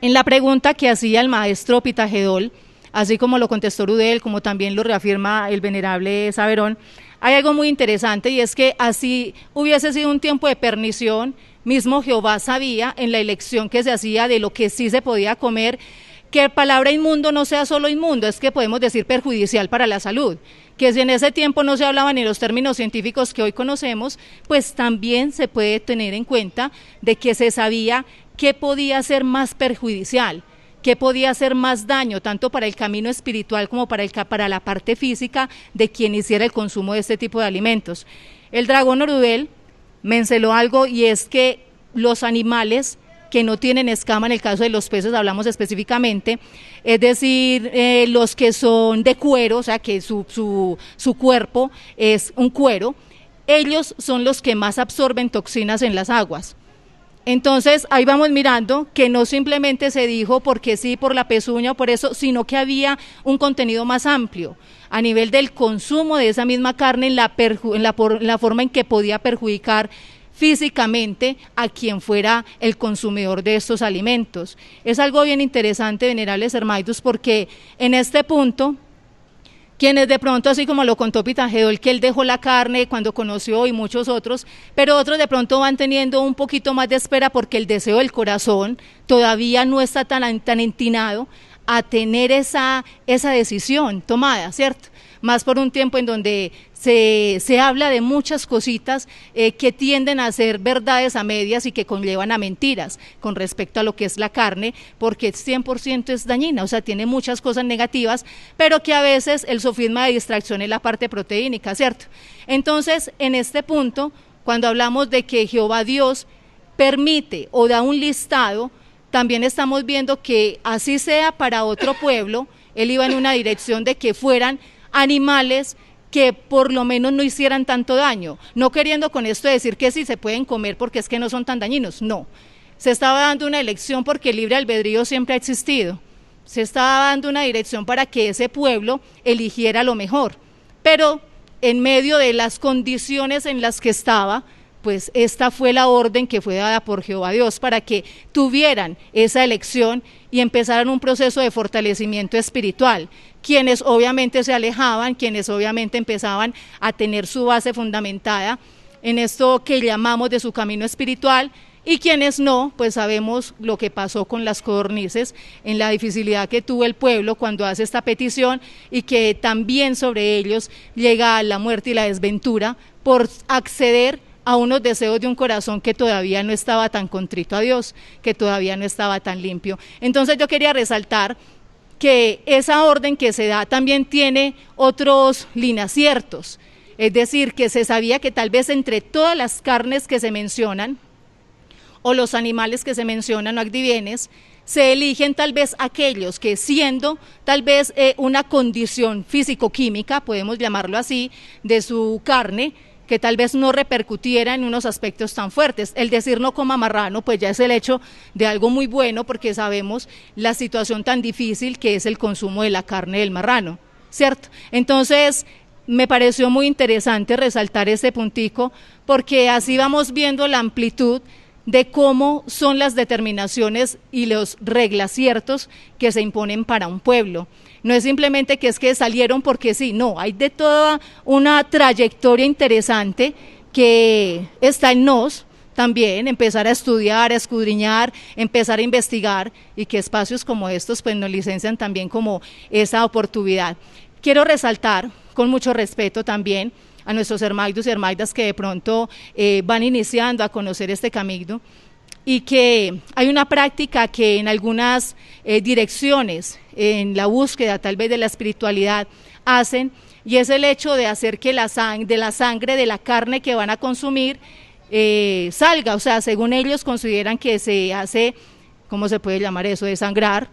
En la pregunta que hacía el maestro Pitagedol, así como lo contestó Rudel, como también lo reafirma el venerable Saverón, hay algo muy interesante, y es que así hubiese sido un tiempo de pernición, mismo Jehová sabía en la elección que se hacía de lo que sí se podía comer, que la palabra inmundo no sea solo inmundo, es que podemos decir perjudicial para la salud, que si en ese tiempo no se hablaban en los términos científicos que hoy conocemos, pues también se puede tener en cuenta de que se sabía que podía ser más perjudicial, que podía hacer más daño, tanto para el camino espiritual como para la parte física de quien hiciera el consumo de este tipo de alimentos. El dragón Orudel mencionó algo, y es que los animales que no tienen escama, en el caso de los peces hablamos específicamente, es decir, los que son de cuero, o sea que su cuerpo es un cuero, ellos son los que más absorben toxinas en las aguas. Entonces ahí vamos mirando que no simplemente se dijo porque sí, por la pezuña o por eso, sino que había un contenido más amplio a nivel del consumo de esa misma carne, en la forma en que podía perjudicar físicamente a quien fuera el consumidor de estos alimentos. Es algo bien interesante, venerables hermanos, porque en este punto, quienes de pronto, así como lo contó Pitagedol, que él dejó la carne cuando conoció, y muchos otros, pero otros de pronto van teniendo un poquito más de espera porque el deseo del corazón todavía no está tan entinado a tener esa decisión tomada, ¿cierto? Más por un tiempo en donde se habla de muchas cositas que tienden a ser verdades a medias y que conllevan a mentiras con respecto a lo que es la carne, porque 100% es dañina, o sea, tiene muchas cosas negativas, pero que a veces el sofisma de distracción es la parte proteínica, ¿cierto? Entonces, en este punto, cuando hablamos de que Jehová Dios permite o da un listado, también estamos viendo que así sea para otro pueblo, él iba en una dirección de que fueran animales que por lo menos no hicieran tanto daño, no queriendo con esto decir que sí se pueden comer porque es que no son tan dañinos, no, se estaba dando una elección porque el libre albedrío siempre ha existido, se estaba dando una dirección para que ese pueblo eligiera lo mejor, pero en medio de las condiciones en las que estaba, pues esta fue la orden que fue dada por Jehová Dios para que tuvieran esa elección y empezaran un proceso de fortalecimiento espiritual. Quienes obviamente se alejaban, quienes obviamente empezaban a tener su base fundamentada en esto que llamamos de su camino espiritual, y quienes no, pues sabemos lo que pasó con las codornices, en la dificilidad que tuvo el pueblo cuando hace esta petición, y que también sobre ellos llega la muerte y la desventura por acceder a unos deseos de un corazón que todavía no estaba tan contrito a Dios, que todavía no estaba tan limpio. Entonces yo quería resaltar que esa orden que se da también tiene otros linaciertos, es decir, que se sabía que tal vez entre todas las carnes que se mencionan, o los animales que se mencionan o adivienes, se eligen tal vez aquellos que siendo tal vez una condición físico-química, podemos llamarlo así, de su carne, que tal vez no repercutiera en unos aspectos tan fuertes. El decir no coma marrano, pues ya es el hecho de algo muy bueno, porque sabemos la situación tan difícil que es el consumo de la carne del marrano, ¿cierto? Entonces, me pareció muy interesante resaltar ese puntico, porque así vamos viendo la amplitud de cómo son las determinaciones y las reglas ciertos que se imponen para un pueblo. No es simplemente que es que salieron porque sí, no, hay de toda una trayectoria interesante que está en nos también, empezar a estudiar, a escudriñar, empezar a investigar, y que espacios como estos pues nos licencian también como esa oportunidad. Quiero resaltar con mucho respeto también a nuestros hermaidos y hermaidas que de pronto van iniciando a conocer este camino, y que hay una práctica que en algunas direcciones, en la búsqueda tal vez de la espiritualidad, hacen, y es el hecho de hacer que de la sangre de la carne que van a consumir salga, o sea, según ellos consideran que se hace, ¿cómo se puede llamar eso? Desangrar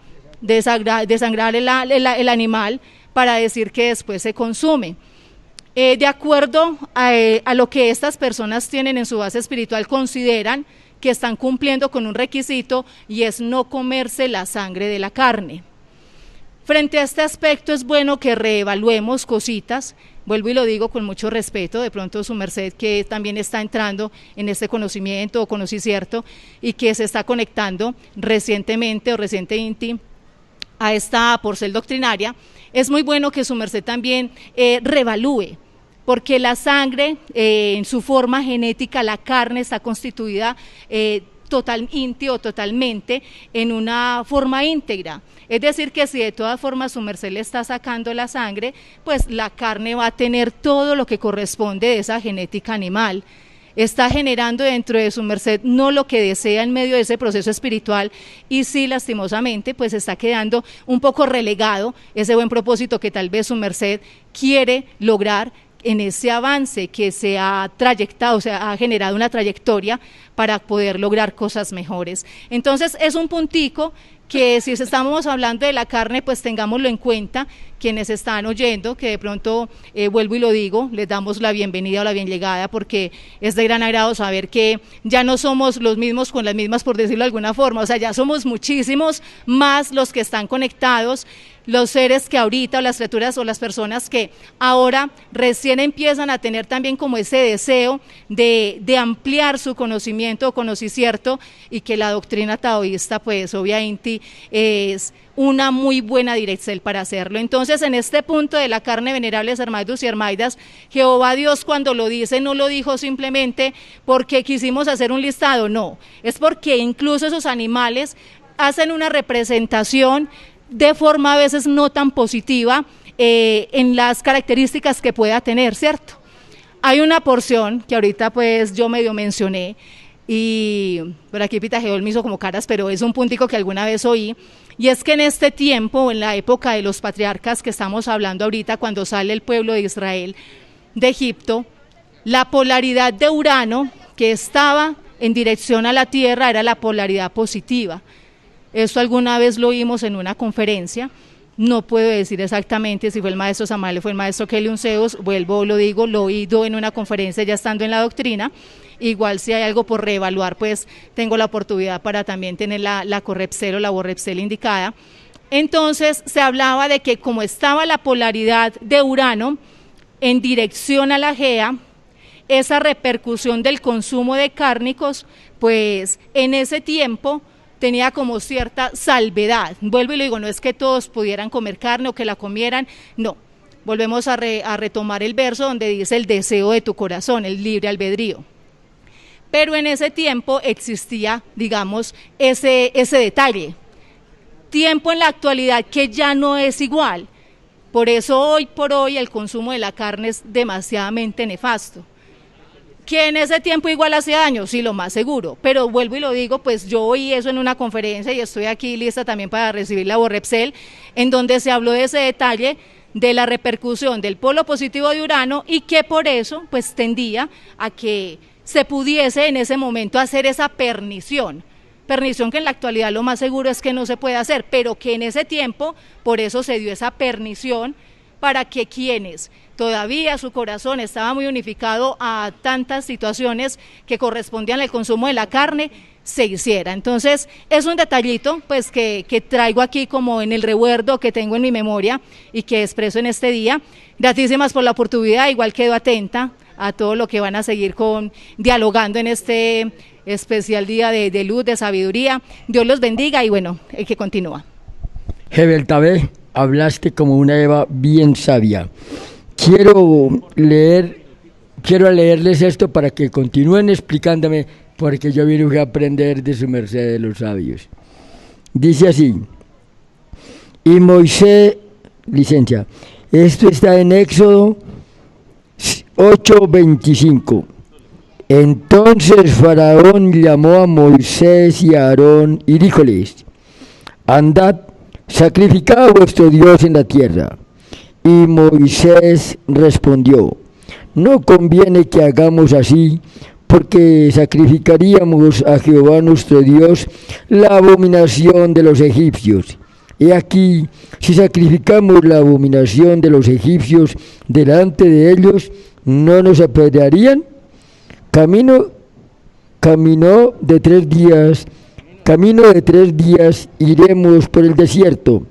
el animal, para decir que después se consume. De acuerdo a lo que estas personas tienen en su base espiritual, consideran que están cumpliendo con un requisito, y es no comerse la sangre de la carne. Frente a este aspecto es bueno que reevaluemos cositas, vuelvo y lo digo con mucho respeto, de pronto su merced que también está entrando en este conocimiento o conocimiento y que se está conectando recientemente a esta porcel doctrinaria, es muy bueno que su merced también reevalúe, porque la sangre en su forma genética, la carne está constituida totalmente en una forma íntegra. Es decir, que si de todas formas su merced le está sacando la sangre, pues la carne va a tener todo lo que corresponde de esa genética animal. Está generando dentro de su merced no lo que desea en medio de ese proceso espiritual, y sí, lastimosamente, pues está quedando un poco relegado ese buen propósito que tal vez su merced quiere lograr en ese avance que se ha trayectado, o sea, ha generado una trayectoria para poder lograr cosas mejores. Entonces, es un puntico que si estamos hablando de la carne, pues tengámoslo en cuenta, quienes están oyendo, que de pronto, vuelvo y lo digo, les damos la bienvenida o la bien llegada, porque es de gran agrado saber que ya no somos los mismos con las mismas, por decirlo de alguna forma, o sea, ya somos muchísimos más los que están conectados, los seres que ahorita, o las criaturas o las personas que ahora recién empiezan a tener también como ese deseo de ampliar su conocimiento o conocimiento, y que la doctrina taoísta pues obviamente es una muy buena dirección para hacerlo. Entonces, en este punto de la carne, venerables hermaidos y hermaidas, Jehová Dios cuando lo dice no lo dijo simplemente porque quisimos hacer un listado, no, es porque incluso esos animales hacen una representación de forma a veces no tan positiva en las características que pueda tener, ¿cierto? Hay una porción que ahorita pues yo medio mencioné, y por aquí Pitajeol me hizo como caras, pero es un puntico que alguna vez oí, y es que en este tiempo, en la época de los patriarcas que estamos hablando ahorita, cuando sale el pueblo de Israel de Egipto, la polaridad de Urano que estaba en dirección a la Tierra era la polaridad positiva. Esto alguna vez lo oímos en una conferencia, no puedo decir exactamente si fue el maestro Samael o fue el maestro Kelly Unceos, vuelvo, lo digo, lo he oído en una conferencia ya estando en la doctrina. Igual si hay algo por reevaluar, pues tengo la oportunidad para también tener la correpsel o la borrepsel indicada. Entonces se hablaba de que como estaba la polaridad de Urano en dirección a la Gea, esa repercusión del consumo de cárnicos, pues en ese tiempo tenía como cierta salvedad. Vuelvo y le digo, no es que todos pudieran comer carne o que la comieran, no. Volvemos a retomar el verso donde dice el deseo de tu corazón, el libre albedrío. Pero en ese tiempo existía, digamos, ese detalle. Tiempo en la actualidad que ya no es igual. Por eso hoy por hoy el consumo de la carne es demasiadamente nefasto. ¿Que en ese tiempo igual hacía daño? Sí, lo más seguro, pero vuelvo y lo digo, pues yo oí eso en una conferencia y estoy aquí lista también para recibir la borrepsel, en donde se habló de ese detalle de la repercusión del polo positivo de Urano, y que por eso pues tendía a que se pudiese en ese momento hacer esa pernición que en la actualidad lo más seguro es que no se puede hacer, pero que en ese tiempo, por eso se dio esa pernición, para que quienes todavía su corazón estaba muy unificado a tantas situaciones que correspondían al consumo de la carne, se hiciera. Entonces es un detallito pues que traigo aquí como en el recuerdo que tengo en mi memoria y que expreso en este día. Gratísimas por la oportunidad, igual quedo atenta a todo lo que van a seguir dialogando en este especial día de luz, de sabiduría. Dios los bendiga y bueno, el que continúa. Hebeltabé, hablaste como una Eva bien sabia. Quiero leerles esto para que continúen explicándome, porque yo vine a aprender de su merced de los sabios. Dice así: y Moisés, licencia, esto está en Éxodo 8:25. Entonces Faraón llamó a Moisés y a Aarón y díjoles: andad, sacrificad a vuestro Dios en la tierra. Y Moisés respondió: no conviene que hagamos así, porque sacrificaríamos a Jehová nuestro Dios la abominación de los egipcios. He aquí, si sacrificamos la abominación de los egipcios delante de ellos, ¿no nos apedrearían? Camino de 3 días iremos por el desierto,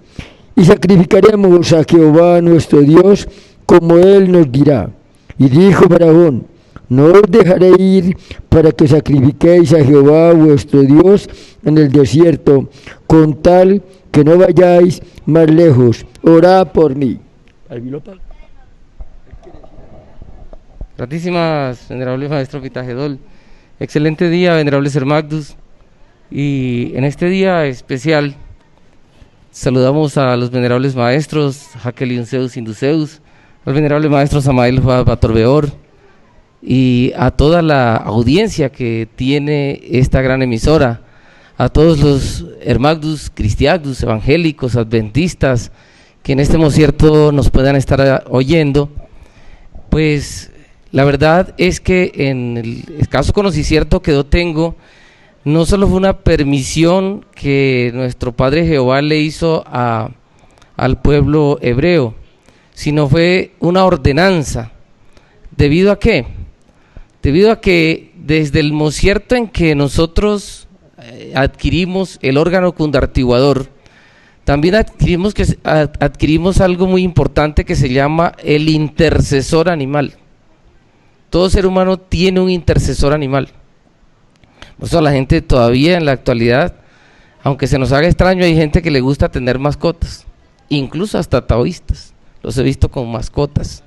y sacrificaremos a Jehová nuestro Dios como él nos dirá. Y dijo Faraón: no os dejaré ir para que sacrifiquéis a Jehová vuestro Dios en el desierto, con tal que no vayáis más lejos. Orad por mí. Gratísimas, venerable maestro Pitagedol. Excelente día, venerables Hermagdus. Y en este día especial saludamos a los venerables maestros Jacqueline Zeus Induceus, al venerable maestro Samael Batorbeor y a toda la audiencia que tiene esta gran emisora, a todos los Hermagdus, cristiagdus, evangélicos, adventistas que en este concierto nos puedan estar oyendo. Pues la verdad es que en el escaso conocimiento que yo tengo, no solo fue una permisión que nuestro Padre Jehová le hizo al pueblo hebreo, sino fue una ordenanza. ¿Debido a qué? Debido a que desde el concierto en que nosotros adquirimos el órgano cundartiguador, también adquirimos algo muy importante que se llama el intercesor animal. Todo ser humano tiene un intercesor animal. Por eso la gente todavía en la actualidad, aunque se nos haga extraño, hay gente que le gusta tener mascotas, incluso hasta taoístas, los he visto con mascotas.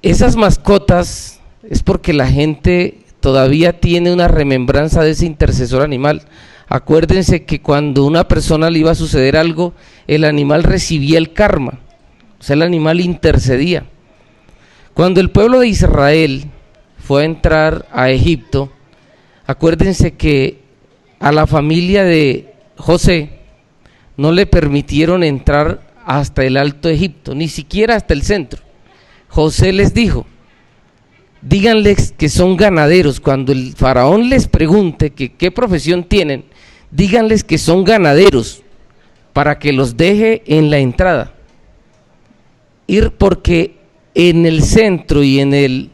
Esas mascotas es porque la gente todavía tiene una remembranza de ese intercesor animal. Acuérdense que cuando una persona le iba a suceder algo, el animal recibía el karma, o sea, el animal intercedía. Cuando el pueblo de Israel fue a entrar a Egipto, acuérdense que a la familia de José no le permitieron entrar hasta el Alto Egipto, ni siquiera hasta el centro. José les dijo: díganles que son ganaderos. Cuando el faraón les pregunte que qué profesión tienen, díganles que son ganaderos para que los deje en la entrada. Porque en el centro y en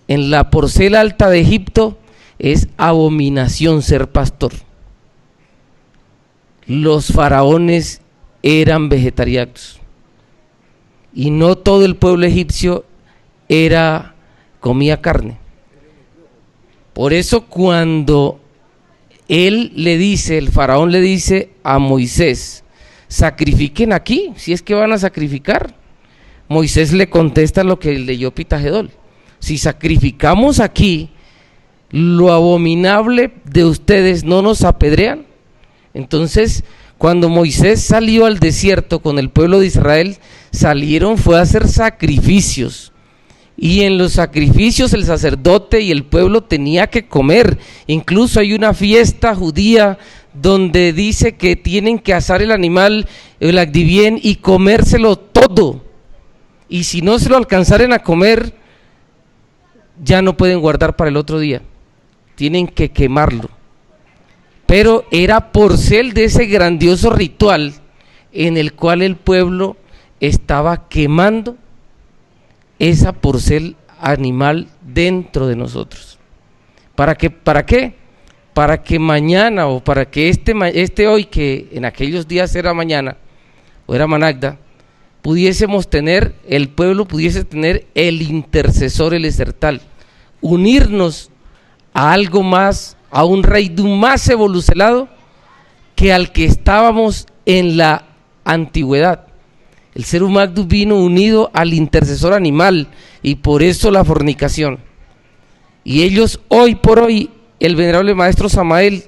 la porcela alta de Egipto es abominación ser pastor. Los faraones eran vegetarianos y no todo el pueblo egipcio comía carne. Por eso cuando el faraón le dice a Moisés: sacrifiquen aquí, si es que van a sacrificar, Moisés le contesta lo que leyó Pitagedol: si sacrificamos aquí, lo abominable de ustedes no nos apedrean. Entonces, cuando Moisés salió al desierto con el pueblo de Israel, fue a hacer sacrificios. Y en los sacrificios el sacerdote y el pueblo tenía que comer. Incluso hay una fiesta judía donde dice que tienen que asar el animal, el agdivien, y comérselo todo. Y si no se lo alcanzaren a comer, ya no pueden guardar para el otro día, tienen que quemarlo. Pero era porcel de ese grandioso ritual en el cual el pueblo estaba quemando esa porcel animal dentro de nosotros. ¿Para qué? Para que mañana, o para que este hoy, que en aquellos días era mañana o era Managda, pudiésemos tener, el pueblo pudiese tener el intercesor, el esertal, unirnos a algo más, a un reino más evolucionado que al que estábamos en la antigüedad. El ser humano vino unido al intercesor animal, y por eso la fornicación. Y ellos hoy por hoy, el venerable maestro Samael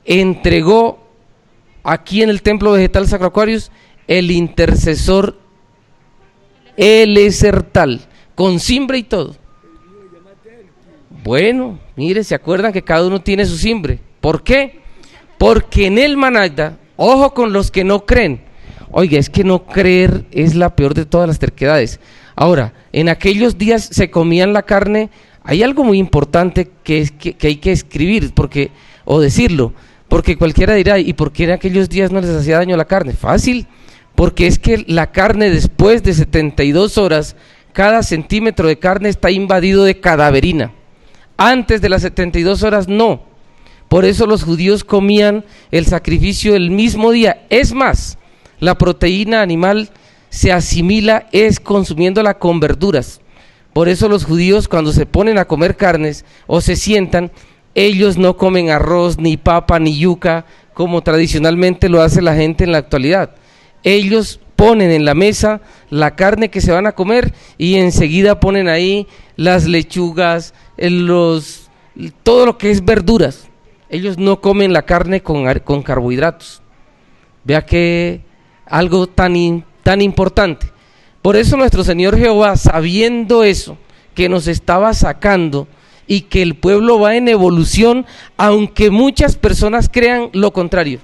entregó aquí en el templo vegetal Sacro Aquarius el intercesor, el esertal, con cimbre y todo. Bueno, mire, se acuerdan que cada uno tiene su cimbre. ¿Por qué? Porque en el Managda, ojo con los que no creen. Oiga, es que no creer es la peor de todas las terquedades. Ahora, en aquellos días se comían la carne. Hay algo muy importante que hay que escribir, o decirlo, porque cualquiera dirá, ¿y por qué en aquellos días no les hacía daño la carne? Fácil, porque es que la carne, después de 72 horas, cada centímetro de carne está invadido de cadaverina. Antes de las 72 horas no. Por eso los judíos comían el sacrificio el mismo día. Es más, la proteína animal se asimila es consumiéndola con verduras. Por eso los judíos, cuando se ponen a comer carnes o se sientan, ellos no comen arroz, ni papa, ni yuca, como tradicionalmente lo hace la gente en la actualidad. Ellos ponen en la mesa la carne que se van a comer y enseguida ponen ahí las lechugas, todo lo que es verduras. Ellos no comen la carne con carbohidratos. Vea que algo tan importante. Por eso nuestro Señor Jehová, sabiendo eso, que nos estaba sacando y que el pueblo va en evolución, aunque muchas personas crean lo contrario.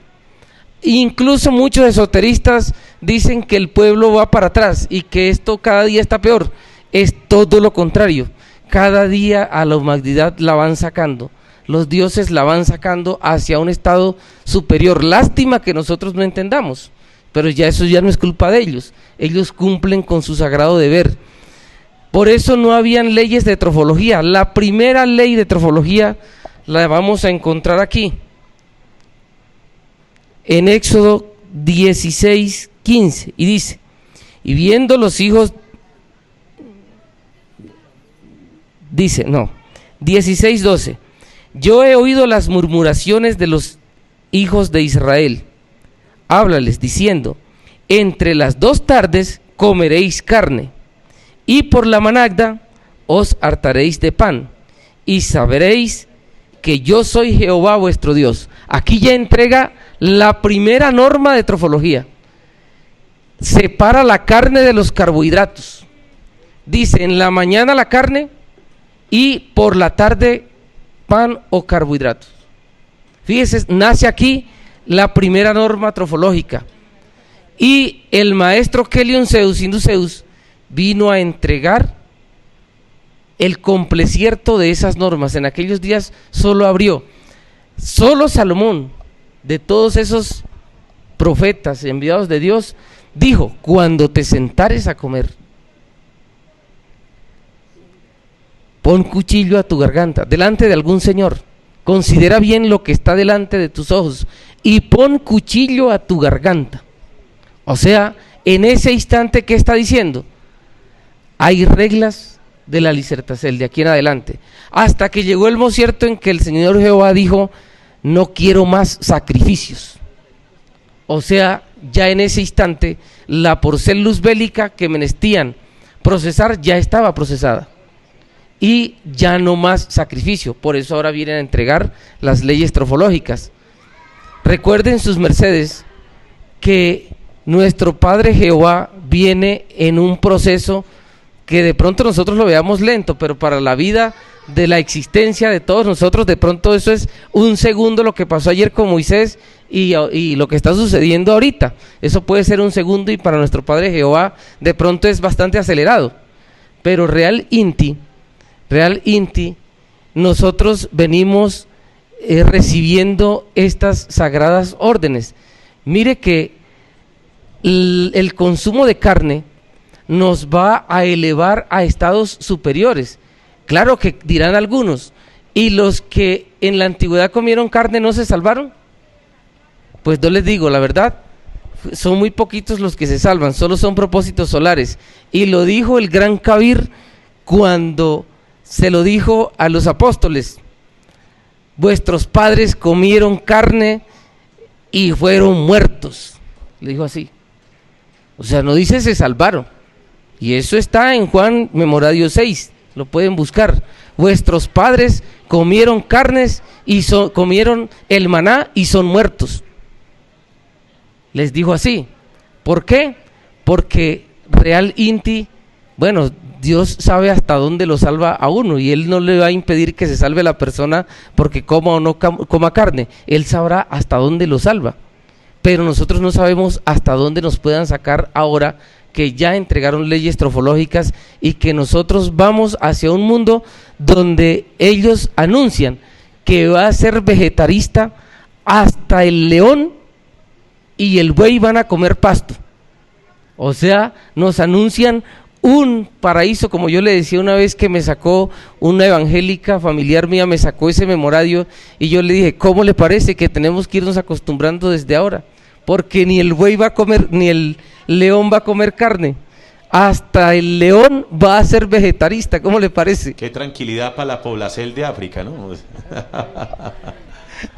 Incluso muchos esoteristas dicen que el pueblo va para atrás y que esto cada día está peor. Es todo lo contrario. Cada día a la humanidad la van sacando. Los dioses la van sacando hacia un estado superior. Lástima que nosotros no entendamos, pero eso ya no es culpa de ellos. Ellos cumplen con su sagrado deber. Por eso no habían leyes de trofología. La primera ley de trofología la vamos a encontrar aquí, en Éxodo 16:15, y dice: y viendo los hijos, 16:12, yo he oído las murmuraciones de los hijos de Israel, háblales diciendo, entre las 2 tardes comeréis carne, y por la Managda os hartaréis de pan, y sabréis que yo soy Jehová vuestro Dios. Aquí ya entrega la primera norma de trofología. Separa la carne de los carbohidratos. Dice, en la mañana la carne y por la tarde pan o carbohidratos. Fíjese, nace aquí la primera norma trofológica. Y el maestro Kelion Zeus, Hindu Zeus, vino a entregar el complecierto de esas normas. En aquellos días solo Salomón, de todos esos profetas enviados de Dios, dijo: cuando te sentares a comer, pon cuchillo a tu garganta, delante de algún señor, considera bien lo que está delante de tus ojos, y pon cuchillo a tu garganta. O sea, en ese instante, ¿qué está diciendo? Hay reglas de la Licertacel de aquí en adelante, hasta que llegó el momento en que el Señor Jehová dijo: no quiero más sacrificios. O sea, ya en ese instante la porcel luz bélica que menestean procesar ya estaba procesada y ya no más sacrificio. Por eso ahora vienen a entregar las leyes trofológicas. Recuerden sus mercedes que nuestro Padre Jehová viene en un proceso que de pronto nosotros lo veamos lento, pero para la vida de la existencia de todos nosotros, de pronto eso es un segundo, lo que pasó ayer con Moisés y lo que está sucediendo ahorita. Eso puede ser un segundo, y para nuestro Padre Jehová de pronto es bastante acelerado. Pero real inti, Real INTI, nosotros venimos recibiendo estas sagradas órdenes. Mire que el consumo de carne nos va a elevar a estados superiores. Claro que dirán algunos, ¿y los que en la antigüedad comieron carne no se salvaron? Pues yo les digo, la verdad, son muy poquitos los que se salvan, solo son propósitos solares. Y lo dijo el gran Kabir cuando se lo dijo a los apóstoles: vuestros padres comieron carne y fueron muertos. Le dijo así. O sea, no dice se salvaron. Y eso está en Juan Memoradio 6, lo pueden buscar. Vuestros padres comieron carnes y comieron el maná y son muertos. Les dijo así. ¿Por qué? Porque Real INTI, bueno, Dios sabe hasta dónde lo salva a uno y Él no le va a impedir que se salve la persona porque coma o no coma carne. Él sabrá hasta dónde lo salva. Pero nosotros no sabemos hasta dónde nos puedan sacar ahora que ya entregaron leyes trofológicas y que nosotros vamos hacia un mundo donde ellos anuncian que va a ser vegetarista hasta el león y el buey van a comer pasto. O sea, nos anuncian un paraíso, como yo le decía una vez que me sacó una evangélica familiar mía, me sacó ese memorario y yo le dije, ¿cómo le parece que tenemos que irnos acostumbrando desde ahora? Porque ni el buey va a comer, ni el león va a comer carne, hasta el león va a ser vegetarista, ¿cómo le parece? Qué tranquilidad para la población de África, ¿no?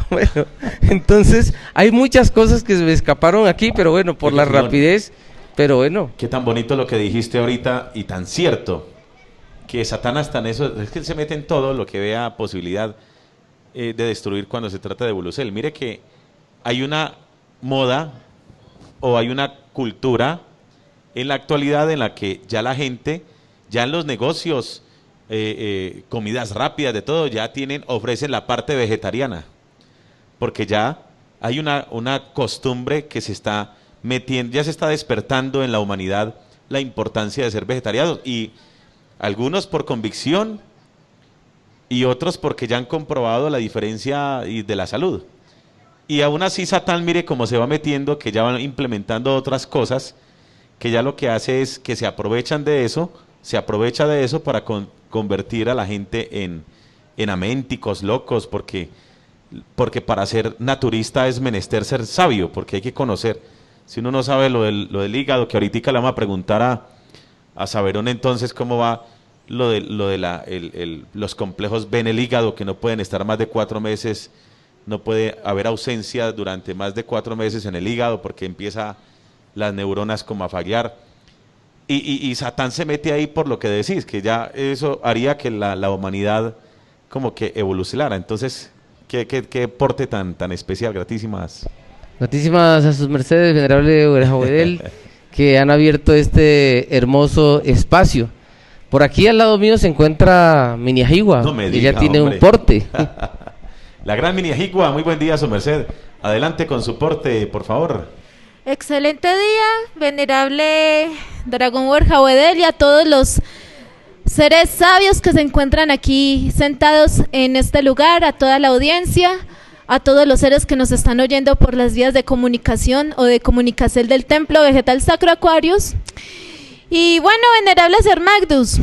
Bueno, entonces hay muchas cosas que se me escaparon aquí, pero bueno, por la rapidez, pero bueno. Qué tan bonito lo que dijiste ahorita y tan cierto, que Satanás tan eso, es que él se mete en todo lo que vea posibilidad de destruir cuando se trata de Bulusel. Mire que hay una moda o hay una cultura en la actualidad en la que ya la gente, ya en los negocios, comidas rápidas, de todo, ya ofrecen la parte vegetariana, porque ya hay una costumbre que se está metiendo, ya se está despertando en la humanidad la importancia de ser vegetarianos, y algunos por convicción y otros porque ya han comprobado la diferencia de la salud. Y aún así Satán, mire cómo se va metiendo, que ya van implementando otras cosas, que ya lo que hace es que se aprovecha de eso para convertir a la gente en aménticos, locos, porque para ser naturista es menester ser sabio, porque hay que conocer. Si uno no sabe lo del hígado, que ahorita le vamos a preguntar a Saberón entonces cómo va lo de los complejos B en el hígado, que no pueden estar más de 4 meses, no puede haber ausencia durante más de 4 meses en el hígado porque empieza las neuronas como a fallar. Y Satán se mete ahí por lo que decís, que ya eso haría que la humanidad como que evolucionara. Entonces, qué porte tan especial, gratísimas. Gratísimas a sus mercedes, venerable Orejahuedel, que han abierto este hermoso espacio. Por aquí al lado mío se encuentra Miniajigua, no me y diga, ella tiene hombre, un porte. La gran Miniajigua, muy buen día, su merced. Adelante con su porte, por favor. Excelente día, venerable Dragón Orejahuedel, y a todos los seres sabios que se encuentran aquí sentados en este lugar, a toda la audiencia, a todos los seres que nos están oyendo por las vías de comunicación o de comunicación del Templo Vegetal Sacro Aquarius. Y bueno, venerable Ser Magnus,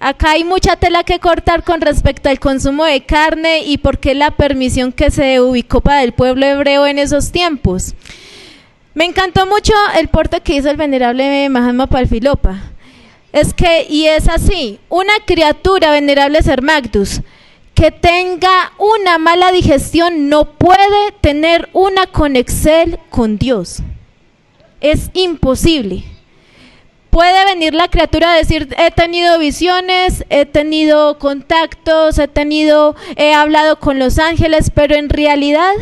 acá hay mucha tela que cortar con respecto al consumo de carne y por qué la permisión que se ubicó para el pueblo hebreo en esos tiempos. Me encantó mucho el porte que hizo el venerable Mahatma Palfilopa. Es que, y es así, una criatura, venerable Ser Magnus, que tenga una mala digestión no puede tener una conexión con Dios. Es imposible. Puede venir la criatura a decir, he tenido visiones, he tenido contactos, he hablado con los ángeles, pero en realidad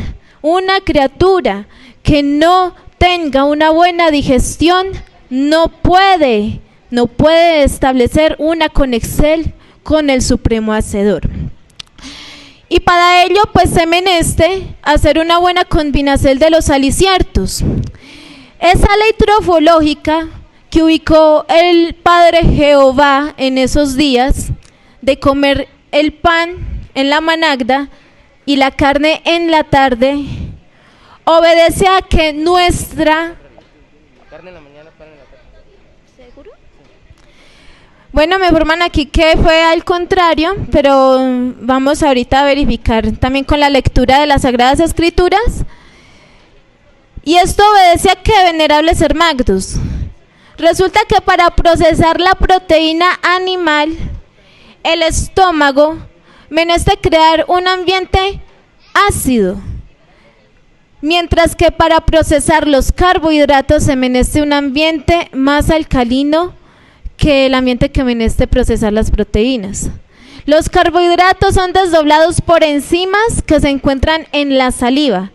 una criatura que no tenga una buena digestión no puede establecer una conexión con el Supremo Hacedor. Y para ello pues se meneste hacer una buena combinación de los aliciertos. Esa ley trofológica que ubicó el Padre Jehová en esos días de comer el pan en la managda y la carne en la tarde, obedece a que nuestra... Carne en la mañana, pan en la tarde. ¿Seguro? Bueno, me informan aquí que fue al contrario, pero vamos ahorita a verificar también con la lectura de las Sagradas Escrituras. Y esto obedece a que, venerable Ser Magnus, resulta que para procesar la proteína animal, el estómago menester crear un ambiente ácido, mientras que para procesar los carbohidratos se menester un ambiente más alcalino que el ambiente que menester procesar las proteínas. Los carbohidratos son desdoblados por enzimas que se encuentran en la saliva,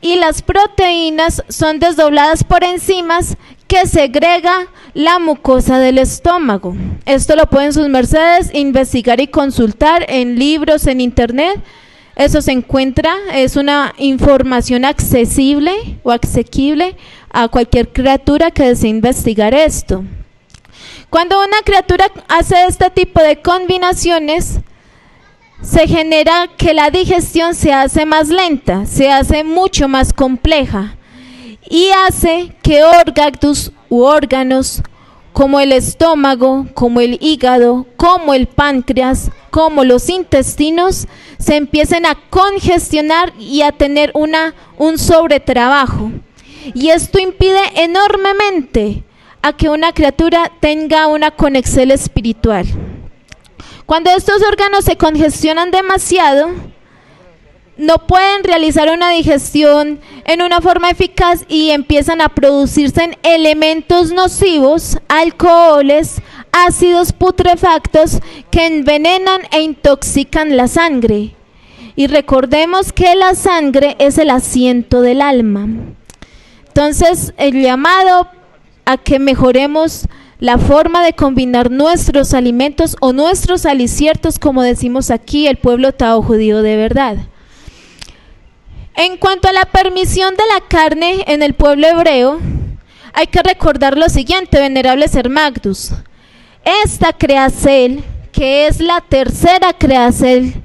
y las proteínas son desdobladas por enzimas que segrega la mucosa del estómago. Esto lo pueden sus mercedes investigar y consultar en libros, en internet. Eso se encuentra, es una información accesible o asequible a cualquier criatura que desee investigar esto. Cuando una criatura hace este tipo de combinaciones, se genera que la digestión se hace más lenta, se hace mucho más compleja y hace que órganos como el estómago, como el hígado, como el páncreas, como los intestinos, se empiecen a congestionar y a tener un sobretrabajo. Y esto impide enormemente a que una criatura tenga una conexión espiritual. Cuando estos órganos se congestionan demasiado, no pueden realizar una digestión en una forma eficaz y empiezan a producirse elementos nocivos, alcoholes, ácidos putrefactos que envenenan e intoxican la sangre. Y recordemos que la sangre es el asiento del alma. Entonces, el llamado a que mejoremos la forma de combinar nuestros alimentos o nuestros aliciertos, como decimos aquí, el pueblo tao judío de verdad. En cuanto a la permisión de la carne en el pueblo hebreo, hay que recordar lo siguiente, venerable Ser Magnus. Esta creacel, que es la tercera creacel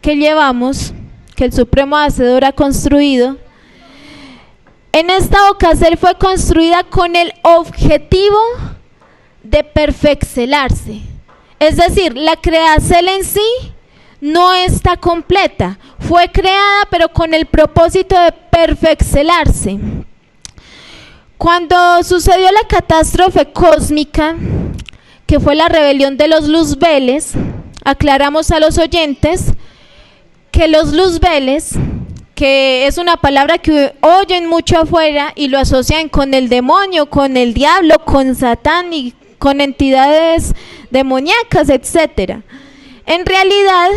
que llevamos, que el Supremo Hacedor ha construido, en esta ocasión fue construida con el objetivo de perfeccionarse. Es decir, la creacel en sí no está completa, fue creada pero con el propósito de perfeccionarse. Cuando sucedió la catástrofe cósmica, que fue la rebelión de los luzbeles, aclaramos a los oyentes que los luzbeles, que es una palabra que oyen mucho afuera y lo asocian con el demonio, con el diablo, con Satán y con entidades demoníacas, etcétera. En realidad,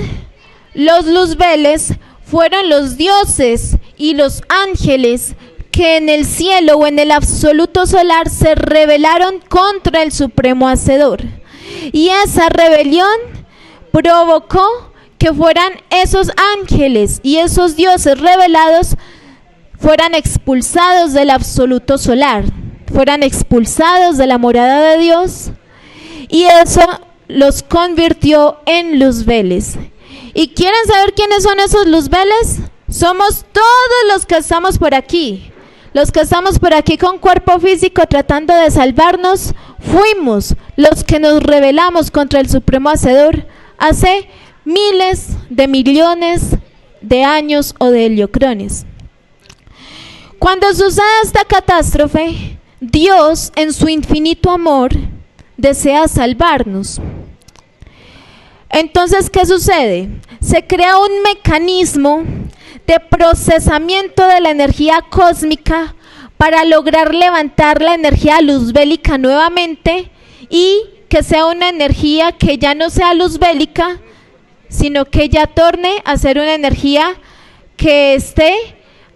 los luzbeles fueron los dioses y los ángeles que en el cielo o en el absoluto solar se rebelaron contra el Supremo Hacedor. Y esa rebelión provocó que fueran esos ángeles y esos dioses rebelados fueran expulsados del absoluto solar, fueran expulsados de la morada de Dios, y eso los convirtió en luzbeles. ¿Y quieren saber quiénes son esos luzbeles? Somos todos los que estamos por aquí. Los que estamos por aquí con cuerpo físico tratando de salvarnos, fuimos los que nos rebelamos contra el Supremo Hacedor hace miles de millones de años o de heliocrones. Cuando sucede esta catástrofe, Dios en su infinito amor desea salvarnos. Entonces, ¿qué sucede? Se crea un mecanismo de procesamiento de la energía cósmica para lograr levantar la energía luzbélica nuevamente y que sea una energía que ya no sea luzbélica, sino que ya torne a ser una energía que esté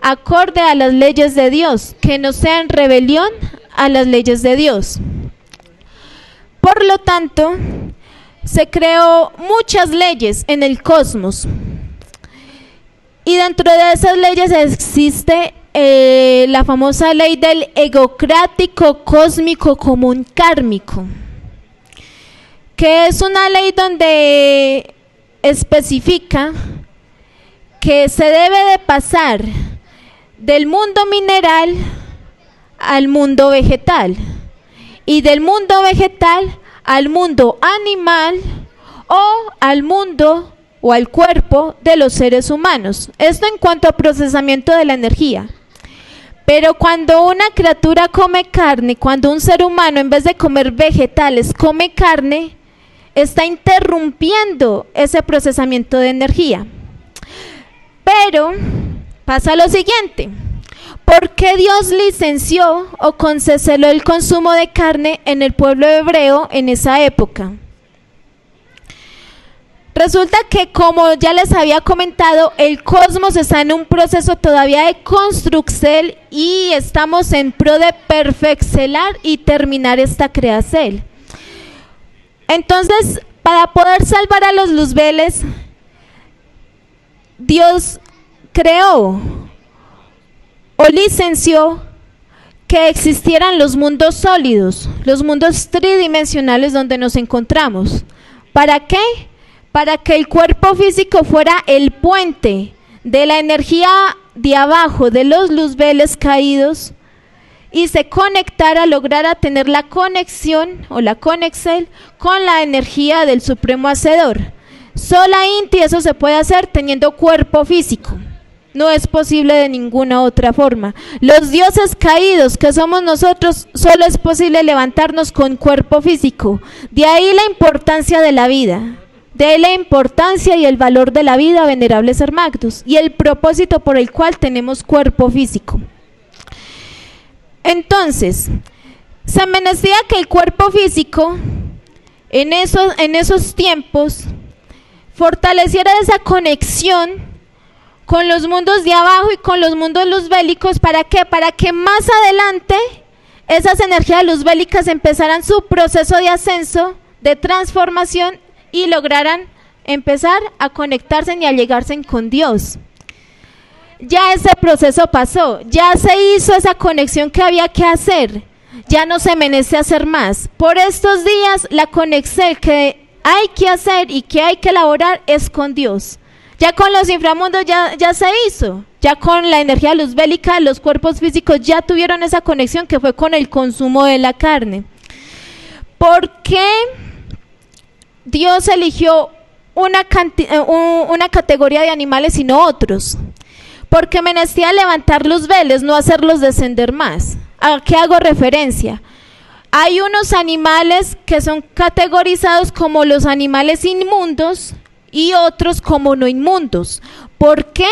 acorde a las leyes de Dios, que no sea en rebelión a las leyes de Dios. Por lo tanto, se creó muchas leyes en el cosmos. Y dentro de esas leyes existe la famosa ley del egocrático cósmico común kármico, que es una ley donde especifica que se debe de pasar del mundo mineral al mundo vegetal y del mundo vegetal al mundo animal o al mundo o al cuerpo de los seres humanos. Esto en cuanto a procesamiento de la energía. Pero cuando una criatura come carne, cuando un ser humano en vez de comer vegetales come carne, está interrumpiendo ese procesamiento de energía. Pero pasa lo siguiente: ¿por qué Dios licenció o concedió el consumo de carne en el pueblo hebreo en esa época? Resulta que, como ya les había comentado, el cosmos está en un proceso todavía de construcción y estamos en pro de perfeccionar y terminar esta creación. Entonces, para poder salvar a los luzbeles, Dios creó o licenció que existieran los mundos sólidos, los mundos tridimensionales donde nos encontramos. ¿Para qué? Para que el cuerpo físico fuera el puente de la energía de abajo, de los luzbeles caídos, y se conectara, lograra tener la conexión o la conexión con la energía del Supremo Hacedor. Solamente eso se puede hacer teniendo cuerpo físico. No es posible de ninguna otra forma. Los dioses caídos que somos nosotros, solo es posible levantarnos con cuerpo físico. De ahí la importancia de la vida. De ahí la importancia y el valor de la vida, venerables hermagnos, y el propósito por el cual tenemos cuerpo físico. Entonces, se me decía que el cuerpo físico en esos tiempos fortaleciera esa conexión con los mundos de abajo y con los mundos luzbélicos. ¿Para qué? Para que más adelante esas energías luzbélicas empezaran su proceso de ascenso, de transformación, y lograran empezar a conectarse y a llegarse con Dios. Ya ese proceso pasó, ya se hizo esa conexión que había que hacer, ya no se merece hacer más. Por estos días la conexión que hay que hacer y que hay que elaborar es con Dios. Ya con los inframundos ya se hizo, ya con la energía luzbélica los cuerpos físicos ya tuvieron esa conexión que fue con el consumo de la carne. ¿Por qué Dios eligió una categoría de animales y no otros? Porque menestía levantar luzbeles, no hacerlos descender más. ¿A qué hago referencia? Hay unos animales que son categorizados como los animales inmundos y otros como no inmundos. ¿Por qué?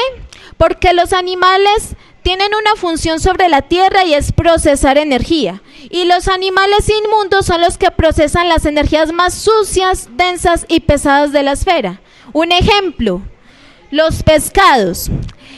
Porque los animales tienen una función sobre la tierra y es procesar energía. Y los animales inmundos son los que procesan las energías más sucias, densas y pesadas de la esfera. Un ejemplo, los pescados.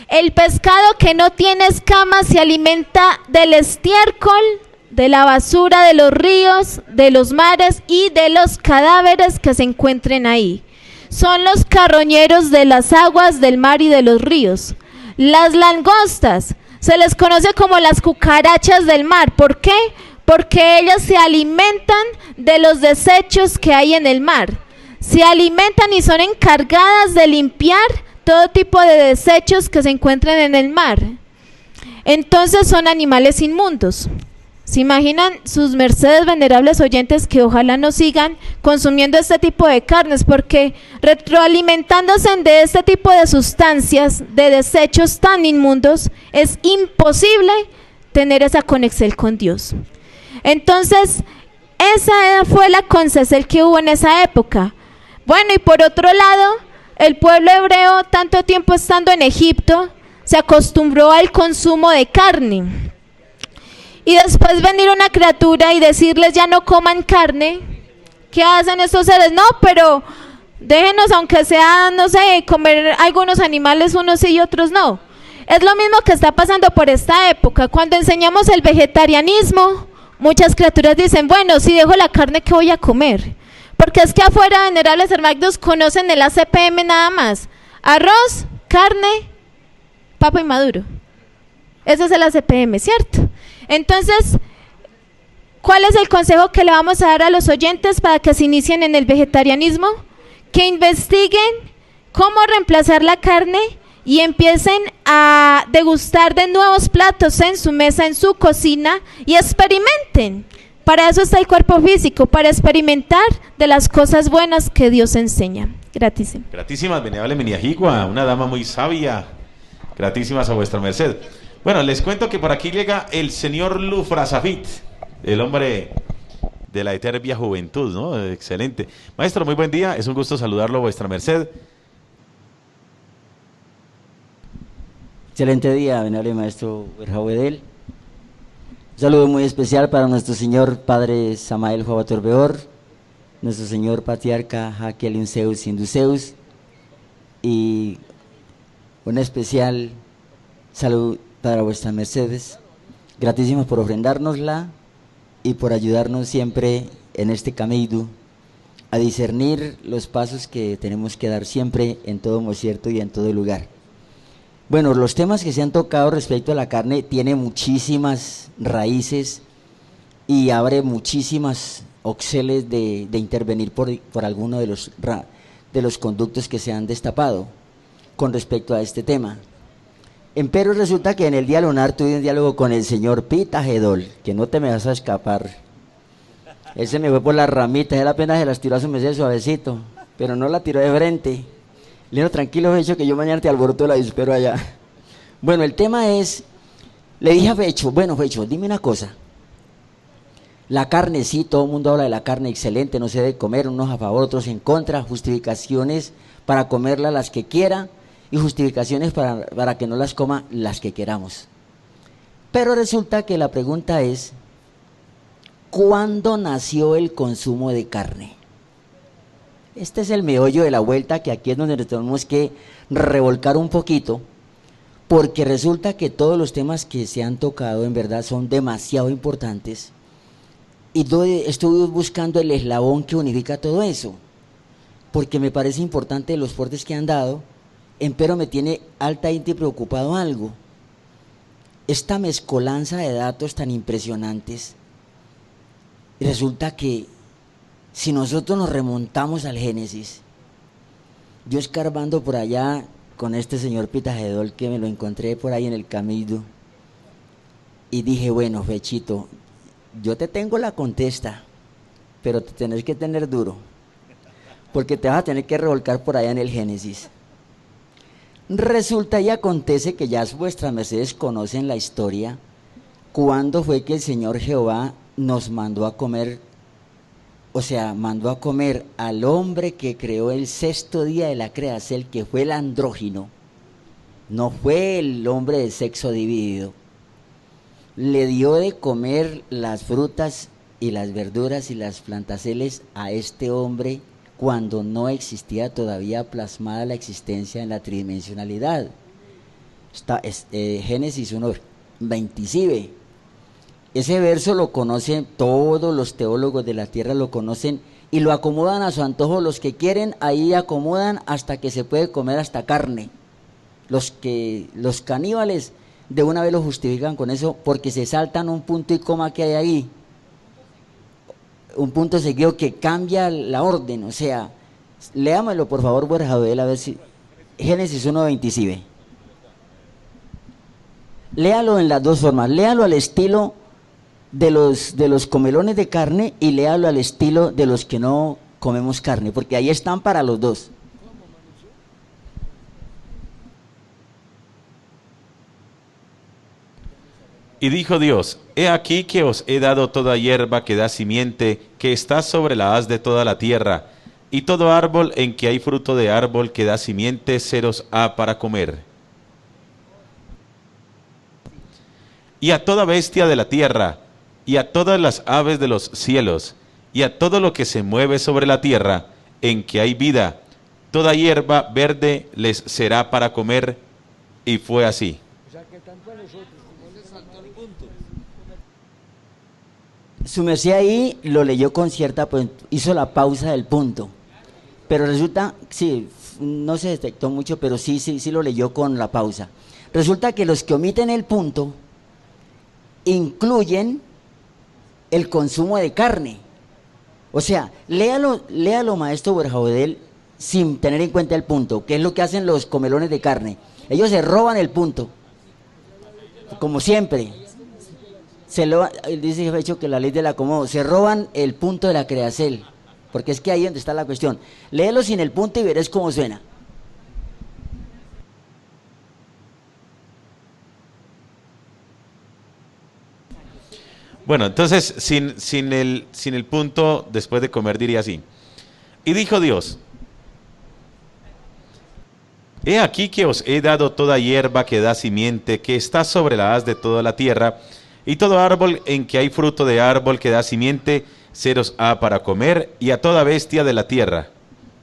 El pescado que no tiene escamas se alimenta del estiércol, de la basura de los ríos, de los mares y de los cadáveres que se encuentren ahí. Son los carroñeros de las aguas del mar y de los ríos. Las langostas se les conoce como las cucarachas del mar. ¿Por qué? Porque ellas se alimentan de los desechos que hay en el mar. Se alimentan y son encargadas de limpiar todo tipo de desechos que se encuentren en el mar. Entonces son animales inmundos. ¿Se imaginan sus mercedes, venerables oyentes, que ojalá no sigan consumiendo este tipo de carnes? Porque retroalimentándose de este tipo de sustancias, de desechos tan inmundos, es imposible tener esa conexión con Dios. Entonces, esa fue la concesión que hubo en esa época. Bueno, y por otro lado, el pueblo hebreo, tanto tiempo estando en Egipto, se acostumbró al consumo de carne. Y después venir una criatura y decirles ya no coman carne. ¿Qué hacen estos seres? No, pero déjenos, aunque sea, no sé, comer algunos animales, unos sí y otros no. Es lo mismo que está pasando por esta época. Cuando enseñamos el vegetarianismo, muchas criaturas dicen, bueno, si dejo la carne, ¿qué voy a comer? Porque es que afuera, venerables hermagnos, conocen el ACPM nada más. Arroz, carne, papa y maduro. Ese es el ACPM, ¿cierto? Entonces, ¿Cuál es el consejo que le vamos a dar a los oyentes para que se inicien en el vegetarianismo? Que investiguen cómo reemplazar la carne y empiecen a degustar de nuevos platos en su mesa, en su cocina, y experimenten. Para eso está el cuerpo físico, para experimentar de las cosas buenas que Dios enseña. Gratísimas. Gratísimas, venerable Meniajigua, una dama muy sabia. Gratísimas a vuestra merced. Bueno, les cuento que por aquí llega el señor Lufrasafit, el hombre de la eterna juventud, ¿no? Excelente. Maestro, muy buen día, es un gusto saludarlo, vuestra merced. Excelente día, venerable maestro Werjauedel. Un saludo muy especial para nuestro señor padre Samael Joabator Beor, nuestro señor patriarca Jaque Zeus Induceus, y un especial salud para vuestras mercedes. Gratísimos por ofrendárnosla y por ayudarnos siempre en este camino a discernir los pasos que tenemos que dar siempre en todo concierto y en todo lugar. Bueno, los temas que se han tocado respecto a la carne tiene muchísimas raíces y abre muchísimas oxeles de intervenir por alguno de los conductos que se han destapado con respecto a este tema. Empero resulta que en el día lunar tuve un diálogo con el señor Pitagedol, que no te me vas a escapar. Él se me fue por las ramitas, él apenas se las tiró a su mesé suavecito, pero no la tiró de frente. Le digo, tranquilo, Fecho, que yo mañana te alboroto la dispero allá. Bueno, el tema es, le dije a Fecho, bueno, Fecho, dime una cosa. La carne, sí, todo el mundo habla de la carne, excelente, no se debe comer, unos a favor, otros en contra, justificaciones para comerla las que quiera y justificaciones para que no las coma las que queramos. Pero resulta que la pregunta es, ¿cuándo nació el consumo de carne? Este es el meollo de la vuelta, que aquí es donde tenemos que revolcar un poquito, porque resulta que todos los temas que se han tocado en verdad son demasiado importantes, y estuve buscando el eslabón que unifica todo eso, porque me parece importante los portes que han dado, pero me tiene altamente preocupado algo, esta mezcolanza de datos tan impresionantes. Resulta que si nosotros nos remontamos al Génesis, yo escarbando por allá con este señor Pitagedol, que me lo encontré por ahí en el camino, y dije, bueno, Fechito, yo te tengo la contesta, pero te tenés que tener duro, porque te vas a tener que revolcar por allá en el Génesis. Resulta y acontece que ya vuestras mercedes conocen la historia, cuándo fue que el Señor Jehová nos mandó a comer, o sea, mandó a comer al hombre que creó el sexto día de la creación, que fue el andrógino, no fue el hombre de sexo dividido. Le dio de comer las frutas y las verduras y las plantaceles a este hombre cuando no existía todavía plasmada la existencia en la tridimensionalidad. Génesis 1:27. Ese verso lo conocen todos los teólogos de la tierra, lo conocen y lo acomodan a su antojo. Los que quieren, ahí acomodan hasta que se puede comer hasta carne. Los caníbales de una vez lo justifican con eso, porque se saltan un punto y coma que hay ahí, un punto seguido que cambia la orden. O sea, léamelo por favor, Werjauedel, a ver si Génesis 1:27. Léalo en las dos formas, léalo al estilo de los comelones de carne y léalo al estilo de los que no comemos carne, porque ahí están para los dos. Y dijo Dios, he aquí que os he dado toda hierba que da simiente, que está sobre la haz de toda la tierra, y todo árbol en que hay fruto de árbol que da simiente, seros ha para comer. Y a toda bestia de la tierra, y a todas las aves de los cielos, y a todo lo que se mueve sobre la tierra, en que hay vida, toda hierba verde les será para comer. Y fue así. Su merced ahí lo leyó con cierta, pues hizo la pausa del punto, pero resulta, sí, no se detectó mucho, pero sí lo leyó con la pausa. Resulta que los que omiten el punto incluyen el consumo de carne. O sea, léalo maestro Berjaudel, sin tener en cuenta el punto, que es lo que hacen los comelones de carne. Ellos se roban el punto, como siempre. Dice Fecho que la ley del acomodo, se roban el punto de la creacel, porque es que ahí es donde está la cuestión. Léelo sin el punto y verás cómo suena. Bueno, entonces, sin el punto, después de comer diría así. Y dijo Dios: he aquí que os he dado toda hierba que da simiente, que está sobre la haz de toda la tierra, y todo árbol en que hay fruto de árbol que da simiente, seros ha para comer, y a toda bestia de la tierra.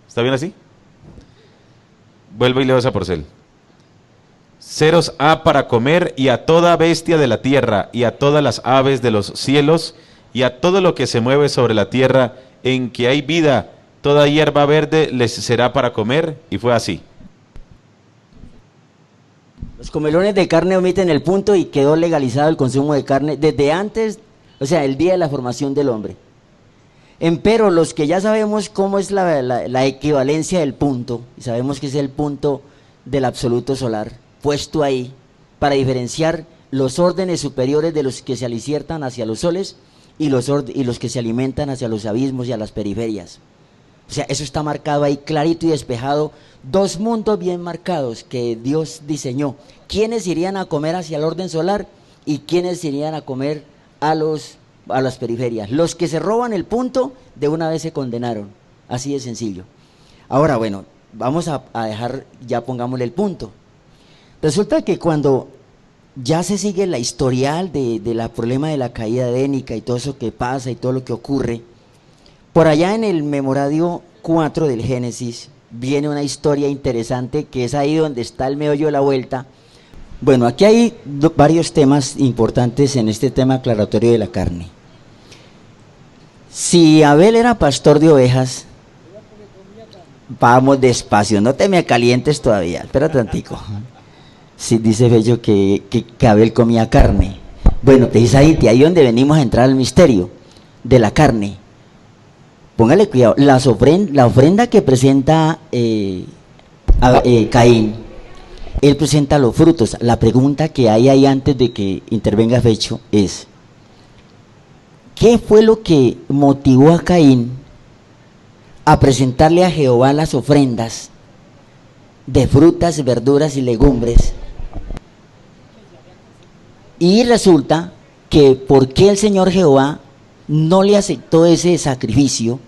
¿Está bien así? Vuelvo y leo esa porcel. Seros ha para comer, y a toda bestia de la tierra, y a todas las aves de los cielos, y a todo lo que se mueve sobre la tierra, en que hay vida, toda hierba verde les será para comer, y fue así. Los comelones de carne omiten el punto y quedó legalizado el consumo de carne desde antes, o sea, el día de la formación del hombre. Empero los que ya sabemos cómo es la equivalencia del punto, y sabemos que es el punto del absoluto solar, puesto ahí para diferenciar los órdenes superiores de los que se aliciertan hacia los soles y los que se alimentan hacia los abismos y a las periferias. O sea, eso está marcado ahí clarito y despejado, dos mundos bien marcados que Dios diseñó. ¿Quiénes irían a comer hacia el orden solar y quiénes irían a comer a las periferias? Los que se roban el punto de una vez se condenaron, así de sencillo. Ahora, bueno, vamos a dejar, ya pongámosle el punto. Resulta que cuando ya se sigue la historial de la problema de la caída edénica y todo eso que pasa y todo lo que ocurre, por allá en el memoradio 4 del Génesis viene una historia interesante que es ahí donde está el meollo de la vuelta. Bueno, aquí hay varios temas importantes en este tema aclaratorio de la carne. Si Abel era pastor de ovejas, vamos despacio, no te me calientes todavía, espera tantico. Sí, dice Bello que Abel comía carne. Bueno, te dice ahí donde venimos a entrar al misterio de la carne. Póngale cuidado, la ofrenda que presenta Caín, él presenta los frutos. La pregunta que hay ahí antes de que intervenga Fecho es: ¿qué fue lo que motivó a Caín a presentarle a Jehová las ofrendas de frutas, verduras y legumbres? Y resulta que ¿por qué el Señor Jehová no le aceptó ese sacrificio,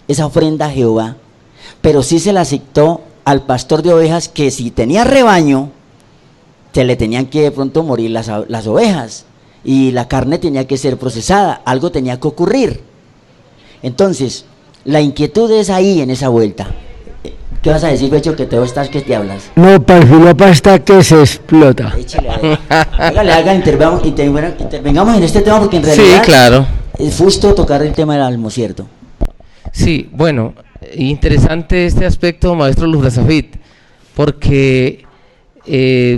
esa ofrenda a Jehová, pero sí se la aceptó al pastor de ovejas, que si tenía rebaño, se le tenían que de pronto morir las ovejas, y la carne tenía que ser procesada, algo tenía que ocurrir? Entonces, la inquietud es ahí en esa vuelta. ¿Qué vas a decir, Becho, que te estás que te hablas? No, para el filapa está que se explota. Échale, hágale, intervengamos en este tema, porque en realidad sí, claro, es justo tocar el tema del almo, ¿cierto? Sí, bueno, interesante este aspecto, maestro Luz Razafit, porque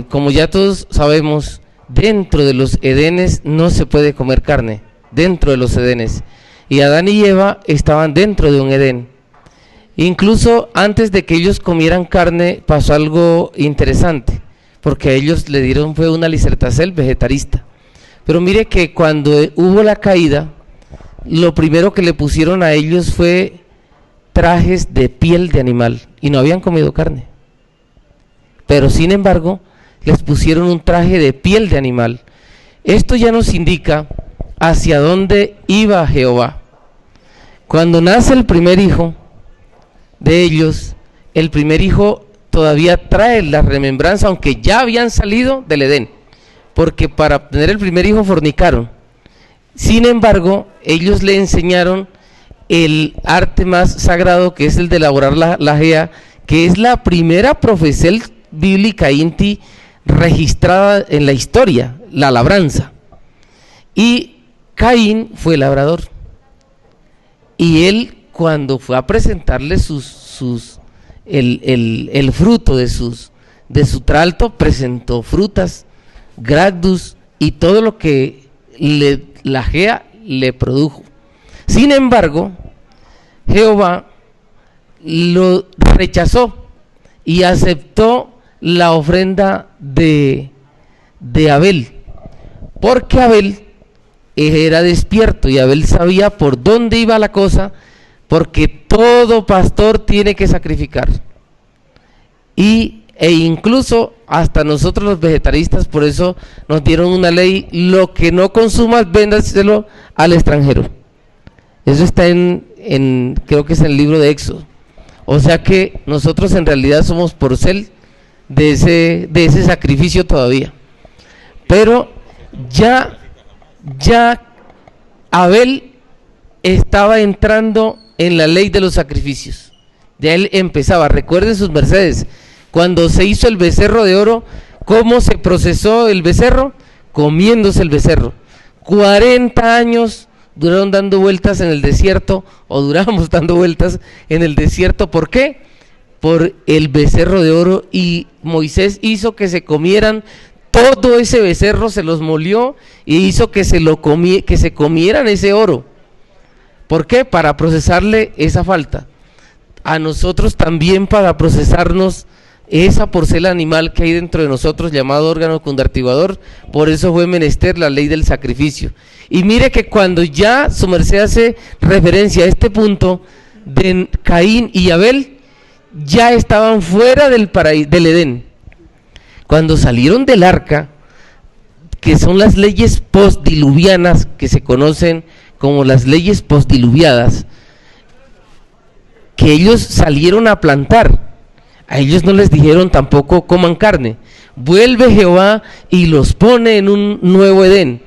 como ya todos sabemos, dentro de los edenes no se puede comer carne, dentro de los edenes, y Adán y Eva estaban dentro de un edén. Incluso antes de que ellos comieran carne pasó algo interesante, porque a ellos le dieron fue una lisertacel vegetarista. Pero mire que cuando hubo la caída, lo primero que le pusieron a ellos fue trajes de piel de animal, y no habían comido carne. Pero sin embargo, les pusieron un traje de piel de animal. Esto ya nos indica hacia dónde iba Jehová. Cuando nace el primer hijo de ellos, el primer hijo todavía trae la remembranza, aunque ya habían salido del Edén, porque para obtener el primer hijo fornicaron. Sin embargo, ellos le enseñaron el arte más sagrado, que es el de elaborar la gea, que es la primera profecía bíblica inti registrada en la historia, la labranza. Y Caín fue labrador, y él, cuando fue a presentarle el fruto de su tralto, presentó frutas, gracdus y todo lo que la gea le produjo. Sin embargo, Jehová lo rechazó y aceptó la ofrenda de Abel, porque Abel era despierto y Abel sabía por dónde iba la cosa, porque todo pastor tiene que sacrificar. E incluso hasta nosotros los vegetaristas, por eso nos dieron una ley: lo que no consumas, véndaselo al extranjero. Eso está creo que es en el libro de Éxodo. O sea que nosotros en realidad somos porcel de ese sacrificio todavía. Pero ya Abel estaba entrando en la ley de los sacrificios. Ya él empezaba. Recuerden sus mercedes, cuando se hizo el becerro de oro, ¿cómo se procesó el becerro? Comiéndose el becerro. 40 años duraron dando vueltas en el desierto, o duramos dando vueltas en el desierto. ¿Por qué? Por el becerro de oro. Y Moisés hizo que se comieran todo ese becerro, se los molió y hizo que se comieran ese oro. ¿Por qué? Para procesarle esa falta. A nosotros también, para procesarnos esa porcela animal que hay dentro de nosotros, llamado órgano condartivador. Por eso fue menester la ley del sacrificio. Y mire que cuando ya su merced hace referencia a este punto de Caín y Abel, ya estaban fuera del Edén. Cuando salieron del arca, que son las leyes postdiluvianas, que se conocen como las leyes postdiluviadas, que ellos salieron a plantar. A ellos no les dijeron tampoco coman carne. Vuelve Jehová y los pone en un nuevo Edén.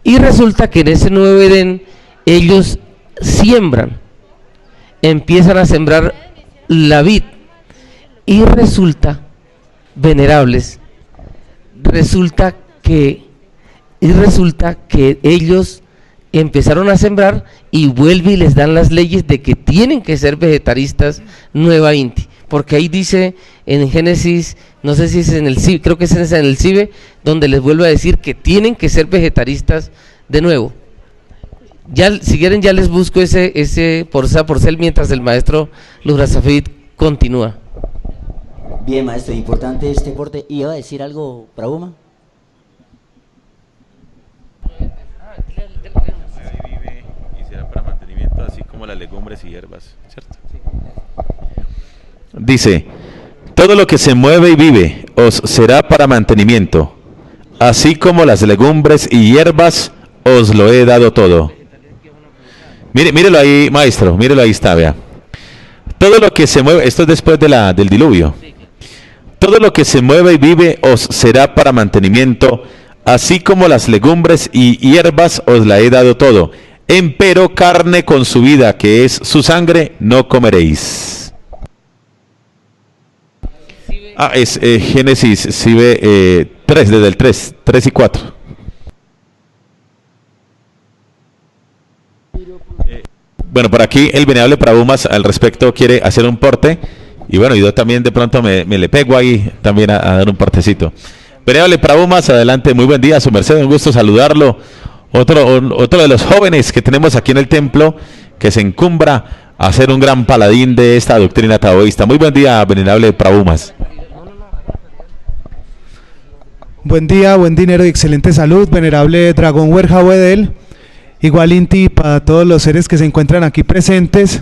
Y resulta que en ese nuevo Edén ellos siembran, empiezan a sembrar la vid. Y resulta, venerables, resulta que ellos empezaron a sembrar, y vuelve y les dan las leyes de que tienen que ser vegetaristas nueva inti. Porque ahí dice en Génesis, no sé si es en el CIBE, creo que es en el CIBE, donde les vuelve a decir que tienen que ser vegetaristas de nuevo. Ya, si quieren, ya les busco ese porcel mientras el maestro Luz Razafid continúa. Bien, maestro, importante este corte. ¿Y iba a decir algo, Prabhuma? Vive y será para mantenimiento, así como las legumbres y hierbas, ¿cierto? Dice: todo lo que se mueve y vive os será para mantenimiento, así como las legumbres y hierbas os lo he dado todo. Mírelo ahí, maestro, mírelo ahí está, vea. Todo lo que se mueve, esto es después del diluvio. Todo lo que se mueve y vive os será para mantenimiento, así como las legumbres y hierbas os la he dado todo. Empero carne con su vida, que es su sangre, no comeréis. Es Génesis, si ve 3, desde el 3 y 4. Bueno, por aquí el venerable Prabhumas al respecto quiere hacer un porte. Y bueno, yo también de pronto me le pego ahí también a dar un portecito. Venerable Prabhumas, adelante, muy buen día, su merced, un gusto saludarlo. Otro de los jóvenes que tenemos aquí en el templo, que se encumbra a ser un gran paladín de esta doctrina taoísta. Muy buen día, venerable Prabhumas. Buen día, buen dinero y excelente salud, venerable Dragón Werjawedel. Igual inti para todos los seres que se encuentran aquí presentes,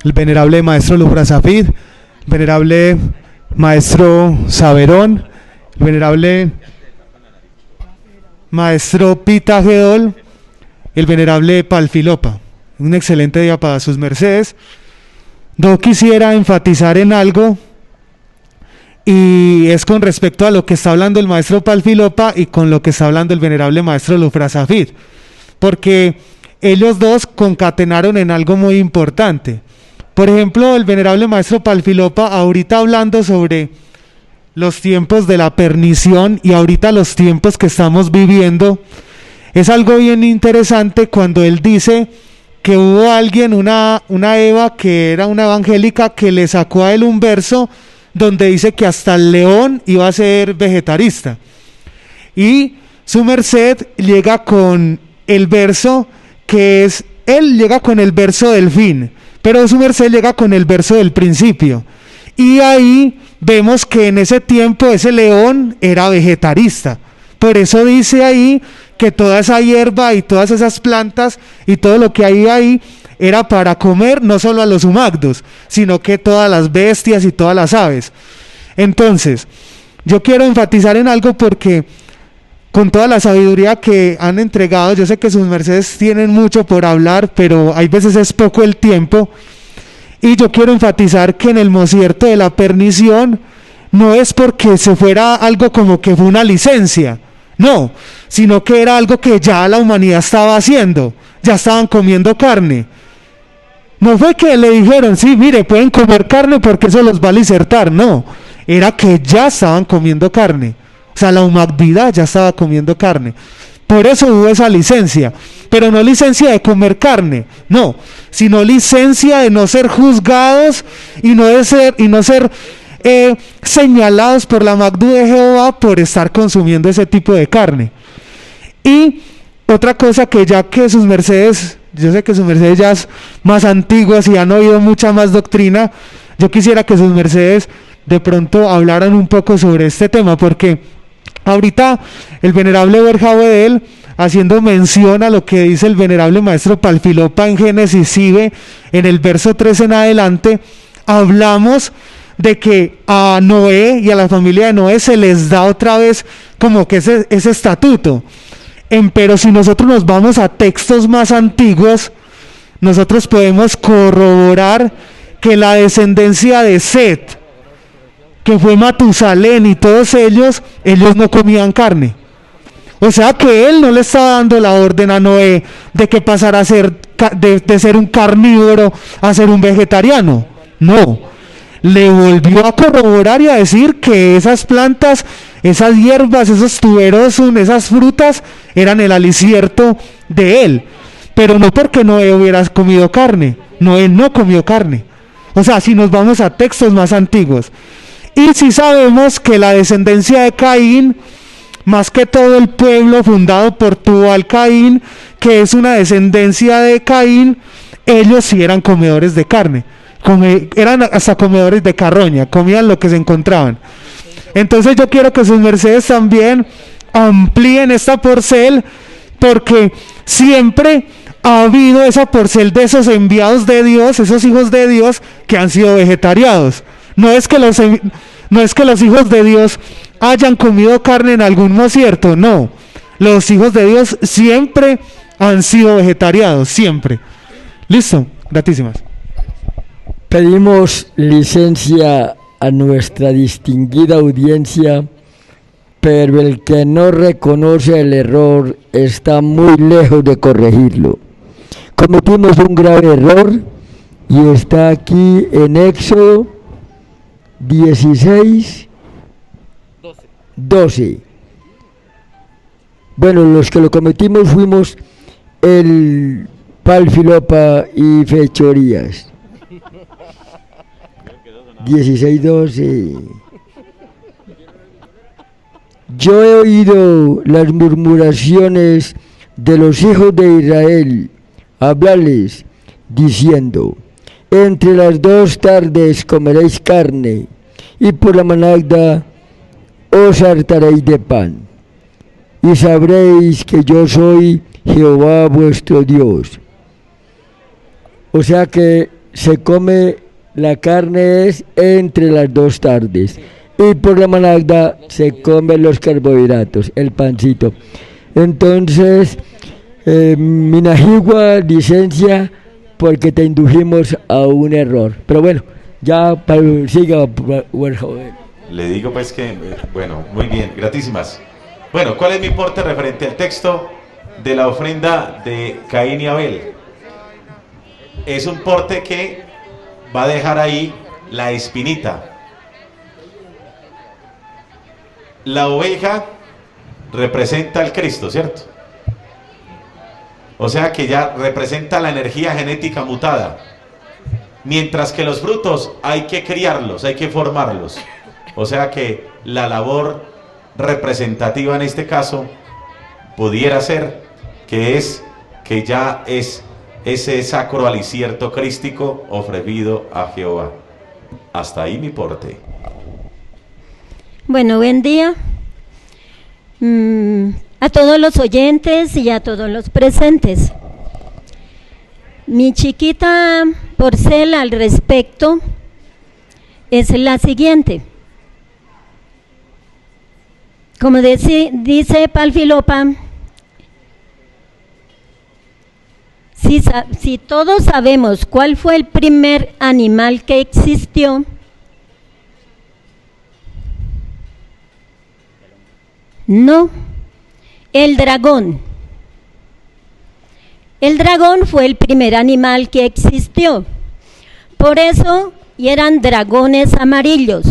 el venerable maestro Luz Razafid, venerable maestro Saberón, el venerable maestro Pita Gedol, el venerable Palfilopa. Un excelente día para sus mercedes. No quisiera enfatizar en algo, y es con respecto a lo que está hablando el maestro Palfilopa y con lo que está hablando el venerable maestro Luz Razafid, porque ellos dos concatenaron en algo muy importante. Por ejemplo, el venerable maestro Palfilopa, ahorita hablando sobre los tiempos de la pernición y ahorita los tiempos que estamos viviendo, es algo bien interesante cuando él dice que hubo alguien, una Eva que era una evangélica, que le sacó a él un verso donde dice que hasta el león iba a ser vegetarista. Y su merced llega con el verso que es, él llega con el verso del fin, pero su merced llega con el verso del principio. Y ahí vemos que en ese tiempo ese león era vegetarista. Por eso dice ahí que toda esa hierba y todas esas plantas y todo lo que hay ahí era para comer no solo a los humagdos, sino que todas las bestias y todas las aves. Entonces, yo quiero enfatizar en algo porque con toda la sabiduría que han entregado, yo sé que sus mercedes tienen mucho por hablar, pero hay veces es poco el tiempo, y yo quiero enfatizar que en el mocierto de la pernición no es porque se fuera algo como que fue una licencia, no, sino que era algo que ya la humanidad estaba haciendo, ya estaban comiendo carne. No fue que le dijeron, sí, mire, pueden comer carne porque eso los va a lisertar, no, era que ya estaban comiendo carne. O sea, la humanidad ya estaba comiendo carne. Por eso hubo esa licencia. Pero no licencia de comer carne, no. Sino licencia de no ser juzgados y no ser señalados por la Magdu de Jehová por estar consumiendo ese tipo de carne. Y otra cosa que ya que sus mercedes, yo sé que sus mercedes ya es más antiguas y han oído mucha más doctrina, yo quisiera que sus mercedes de pronto hablaran un poco sobre este tema, porque ahorita el venerable Berjabedel, haciendo mención a lo que dice el venerable maestro Palfilopa en Génesis Sibe, en el verso 3 en adelante, hablamos de que a Noé y a la familia de Noé se les da otra vez como que ese estatuto. Pero si nosotros nos vamos a textos más antiguos, nosotros podemos corroborar que la descendencia de Set, que fue Matusalén y todos ellos no comían carne. O sea que él no le estaba dando la orden a Noé de que pasara a ser de ser un carnívoro a ser un vegetariano. No, le volvió a corroborar y a decir que esas plantas, esas hierbas, esos tuberosum, esas frutas eran el alicierto de él. Pero no porque Noé hubiera comido carne. Noé no comió carne. O sea, si nos vamos a textos más antiguos. Y si sabemos que la descendencia de Caín, más que todo el pueblo fundado por Tubal Caín, que es una descendencia de Caín, ellos sí eran comedores de carne, eran hasta comedores de carroña, comían lo que se encontraban. Entonces yo quiero que sus mercedes también amplíen esta porcel, porque siempre ha habido esa porcel de esos enviados de Dios, esos hijos de Dios que han sido vegetarianos. No es que los hijos de Dios hayan comido carne en algún mocierto, no. Los hijos de Dios siempre han sido vegetarianos, siempre. Listo, gratísimas. Pedimos licencia a nuestra distinguida audiencia, pero el que no reconoce el error está muy lejos de corregirlo. Cometimos un grave error y está aquí en Éxodo 12. Bueno, los que lo cometimos fuimos el Palfilopa y Fechorías. 16:12. Yo he oído las murmuraciones de los hijos de Israel hablarles, diciendo: entre las 2 tardes comeréis carne, y por la manada os hartaréis de pan, y sabréis que yo soy Jehová vuestro Dios. O sea que se come la carne es entre las 2 tardes, y por la manada se comen los carbohidratos, el pancito. Entonces, Minajigua, licencia, porque te indujimos a un error. Pero bueno, ya siga. Le digo pues que, bueno, muy bien, gratísimas. Bueno, ¿cuál es mi porte referente al texto de la ofrenda de Caín y Abel? Es un porte que va a dejar ahí la espinita. La oveja representa al Cristo, ¿cierto? O sea que ya representa la energía genética mutada. Mientras que los frutos hay que criarlos, hay que formarlos. O sea que la labor representativa en este caso pudiera ser que es que ya es ese sacro alicierto crístico ofrecido a Jehová. Hasta ahí mi porte. Bueno, buen día a todos los oyentes y a todos los presentes. Mi chiquita porcel al respecto es la siguiente. Como dice Palfilopa, si todos sabemos cuál fue el primer animal que existió, no, el dragón. El dragón fue el primer animal que existió. Por eso, y eran dragones amarillos,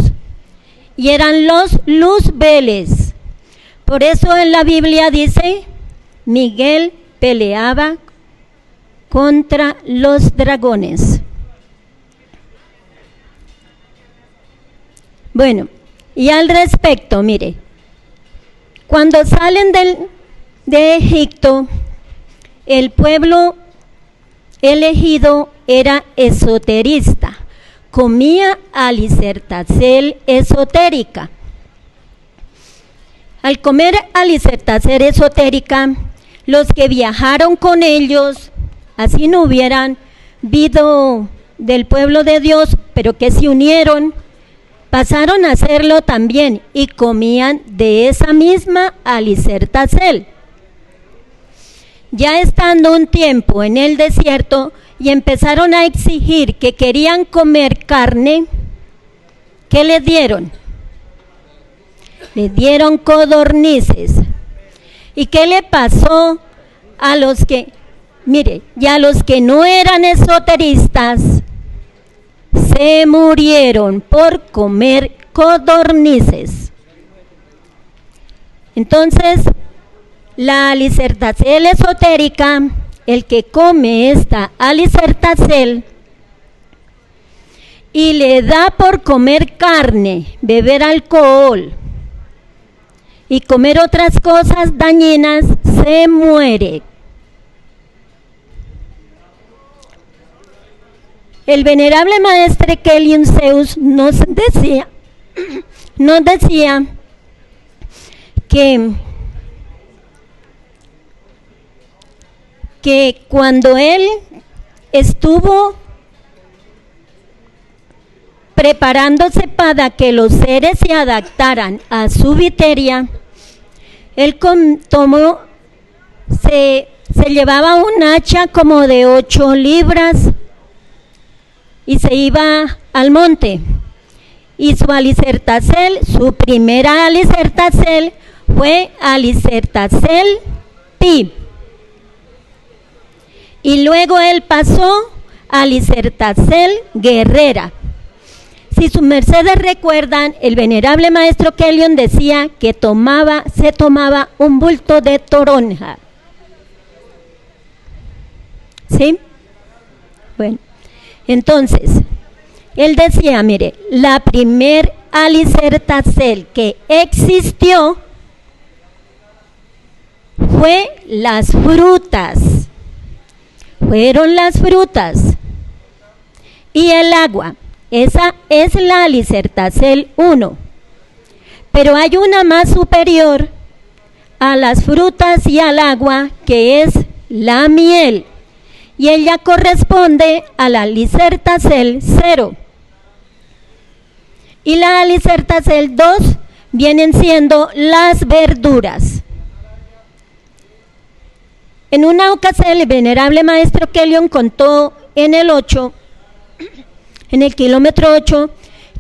y eran los luzbeles. Por eso en la Biblia dice, Miguel peleaba contra los dragones. Bueno, y al respecto, mire, cuando salen de Egipto, el pueblo elegido era esoterista, comía alicertacel esotérica. Al comer alicertacel esotérica, los que viajaron con ellos, así no hubieran visto del pueblo de Dios, pero que se unieron, pasaron a hacerlo también y comían de esa misma alicertacel. Ya estando un tiempo en el desierto y empezaron a exigir que querían comer carne, ¿qué les dieron? Les dieron codornices. ¿Y qué le pasó a los que, mire, y a los que no eran esoteristas? Se murieron por comer codornices. Entonces, la alicertacel esotérica, el que come esta alicertacel y le da por comer carne, beber alcohol y comer otras cosas dañinas, se muere. El venerable maestre Keliun Zeus nos decía que cuando él estuvo preparándose para que los seres se adaptaran a su viteria, él se llevaba un hacha como de 8 libras y se iba al monte. Y su alicertacel, su primera alicertacel fue alicertacel pi. Y luego él pasó a alicertacel guerrera. Si sus mercedes recuerdan, el venerable maestro Keliun decía que se tomaba un bulto de toronja. ¿Sí? Bueno, entonces, él decía, mire, la primer alicertacel que existió fue las frutas. Fueron las frutas y el agua. Esa es la alicertacel 1. Pero hay una más superior a las frutas y al agua, que es la miel. Y ella corresponde a la alicertacel 0. Y la alicertacel 2 vienen siendo las verduras. En una ocasión el venerable maestro Keliun contó en el kilómetro 8,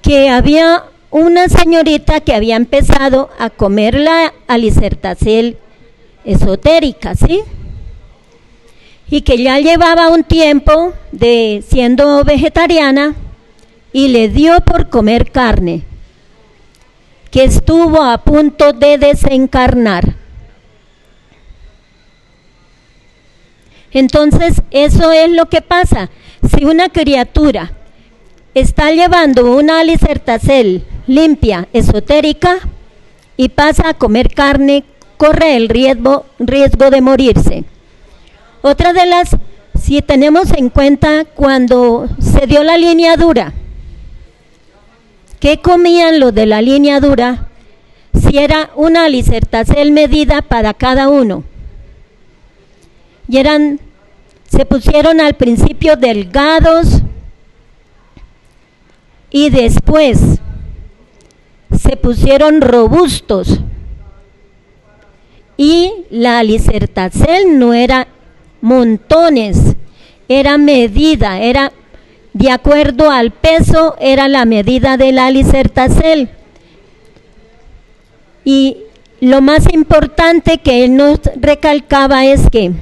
que había una señorita que había empezado a comer la alicertacel esotérica, ¿sí? Y que ya llevaba un tiempo de siendo vegetariana y le dio por comer carne, que estuvo a punto de desencarnar. Entonces, eso es lo que pasa. Si una criatura está llevando una alicertacel limpia, esotérica, y pasa a comer carne, corre el riesgo de morirse. Otra de las, si tenemos en cuenta cuando se dio la línea dura, ¿qué comían los de la línea dura? Si era una alicertacel medida para cada uno. Y se pusieron al principio delgados y después se pusieron robustos. Y la alicertacel no era montones, era medida, era de acuerdo al peso, era la medida de la alicertacel. Y lo más importante que él nos recalcaba es que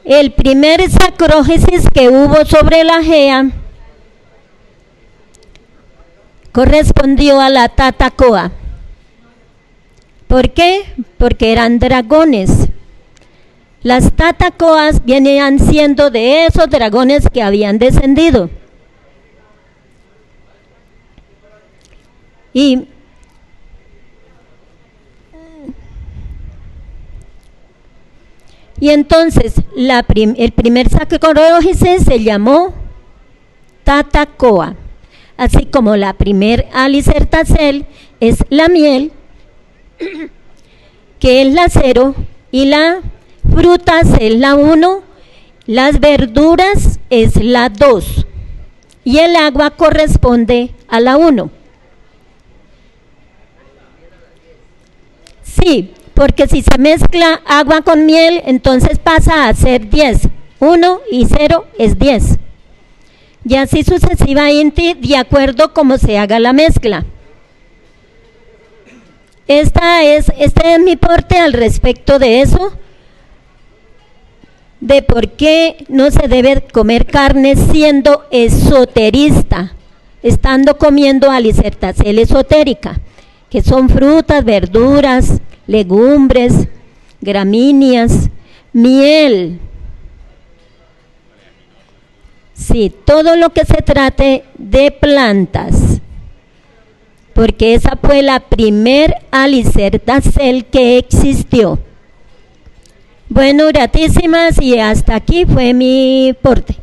el primer sacrógesis que hubo sobre la Gea correspondió a la Tatacoa. ¿Por qué? Porque eran dragones. Las Tatacoas venían siendo de esos dragones que habían descendido. Y entonces el primer sacrógesis se llamó Tatacoa, así como la primer alicertacel es la miel, que es la 0, y la frutas es la 1, las verduras es la 2, y el agua corresponde a la 1. Sí, porque si se mezcla agua con miel, entonces pasa a ser 10. 1 y 0 es 10. Y así sucesivamente, de acuerdo como se haga la mezcla. Este es mi aporte al respecto de eso, de por qué no se debe comer carne siendo esoterista, estando comiendo alicertacel esotérica, que son frutas, verduras, legumbres, gramíneas, miel. Sí, todo lo que se trate de plantas, porque esa fue la primer alicertacel que existió. Bueno, gratísimas, y hasta aquí fue mi aporte.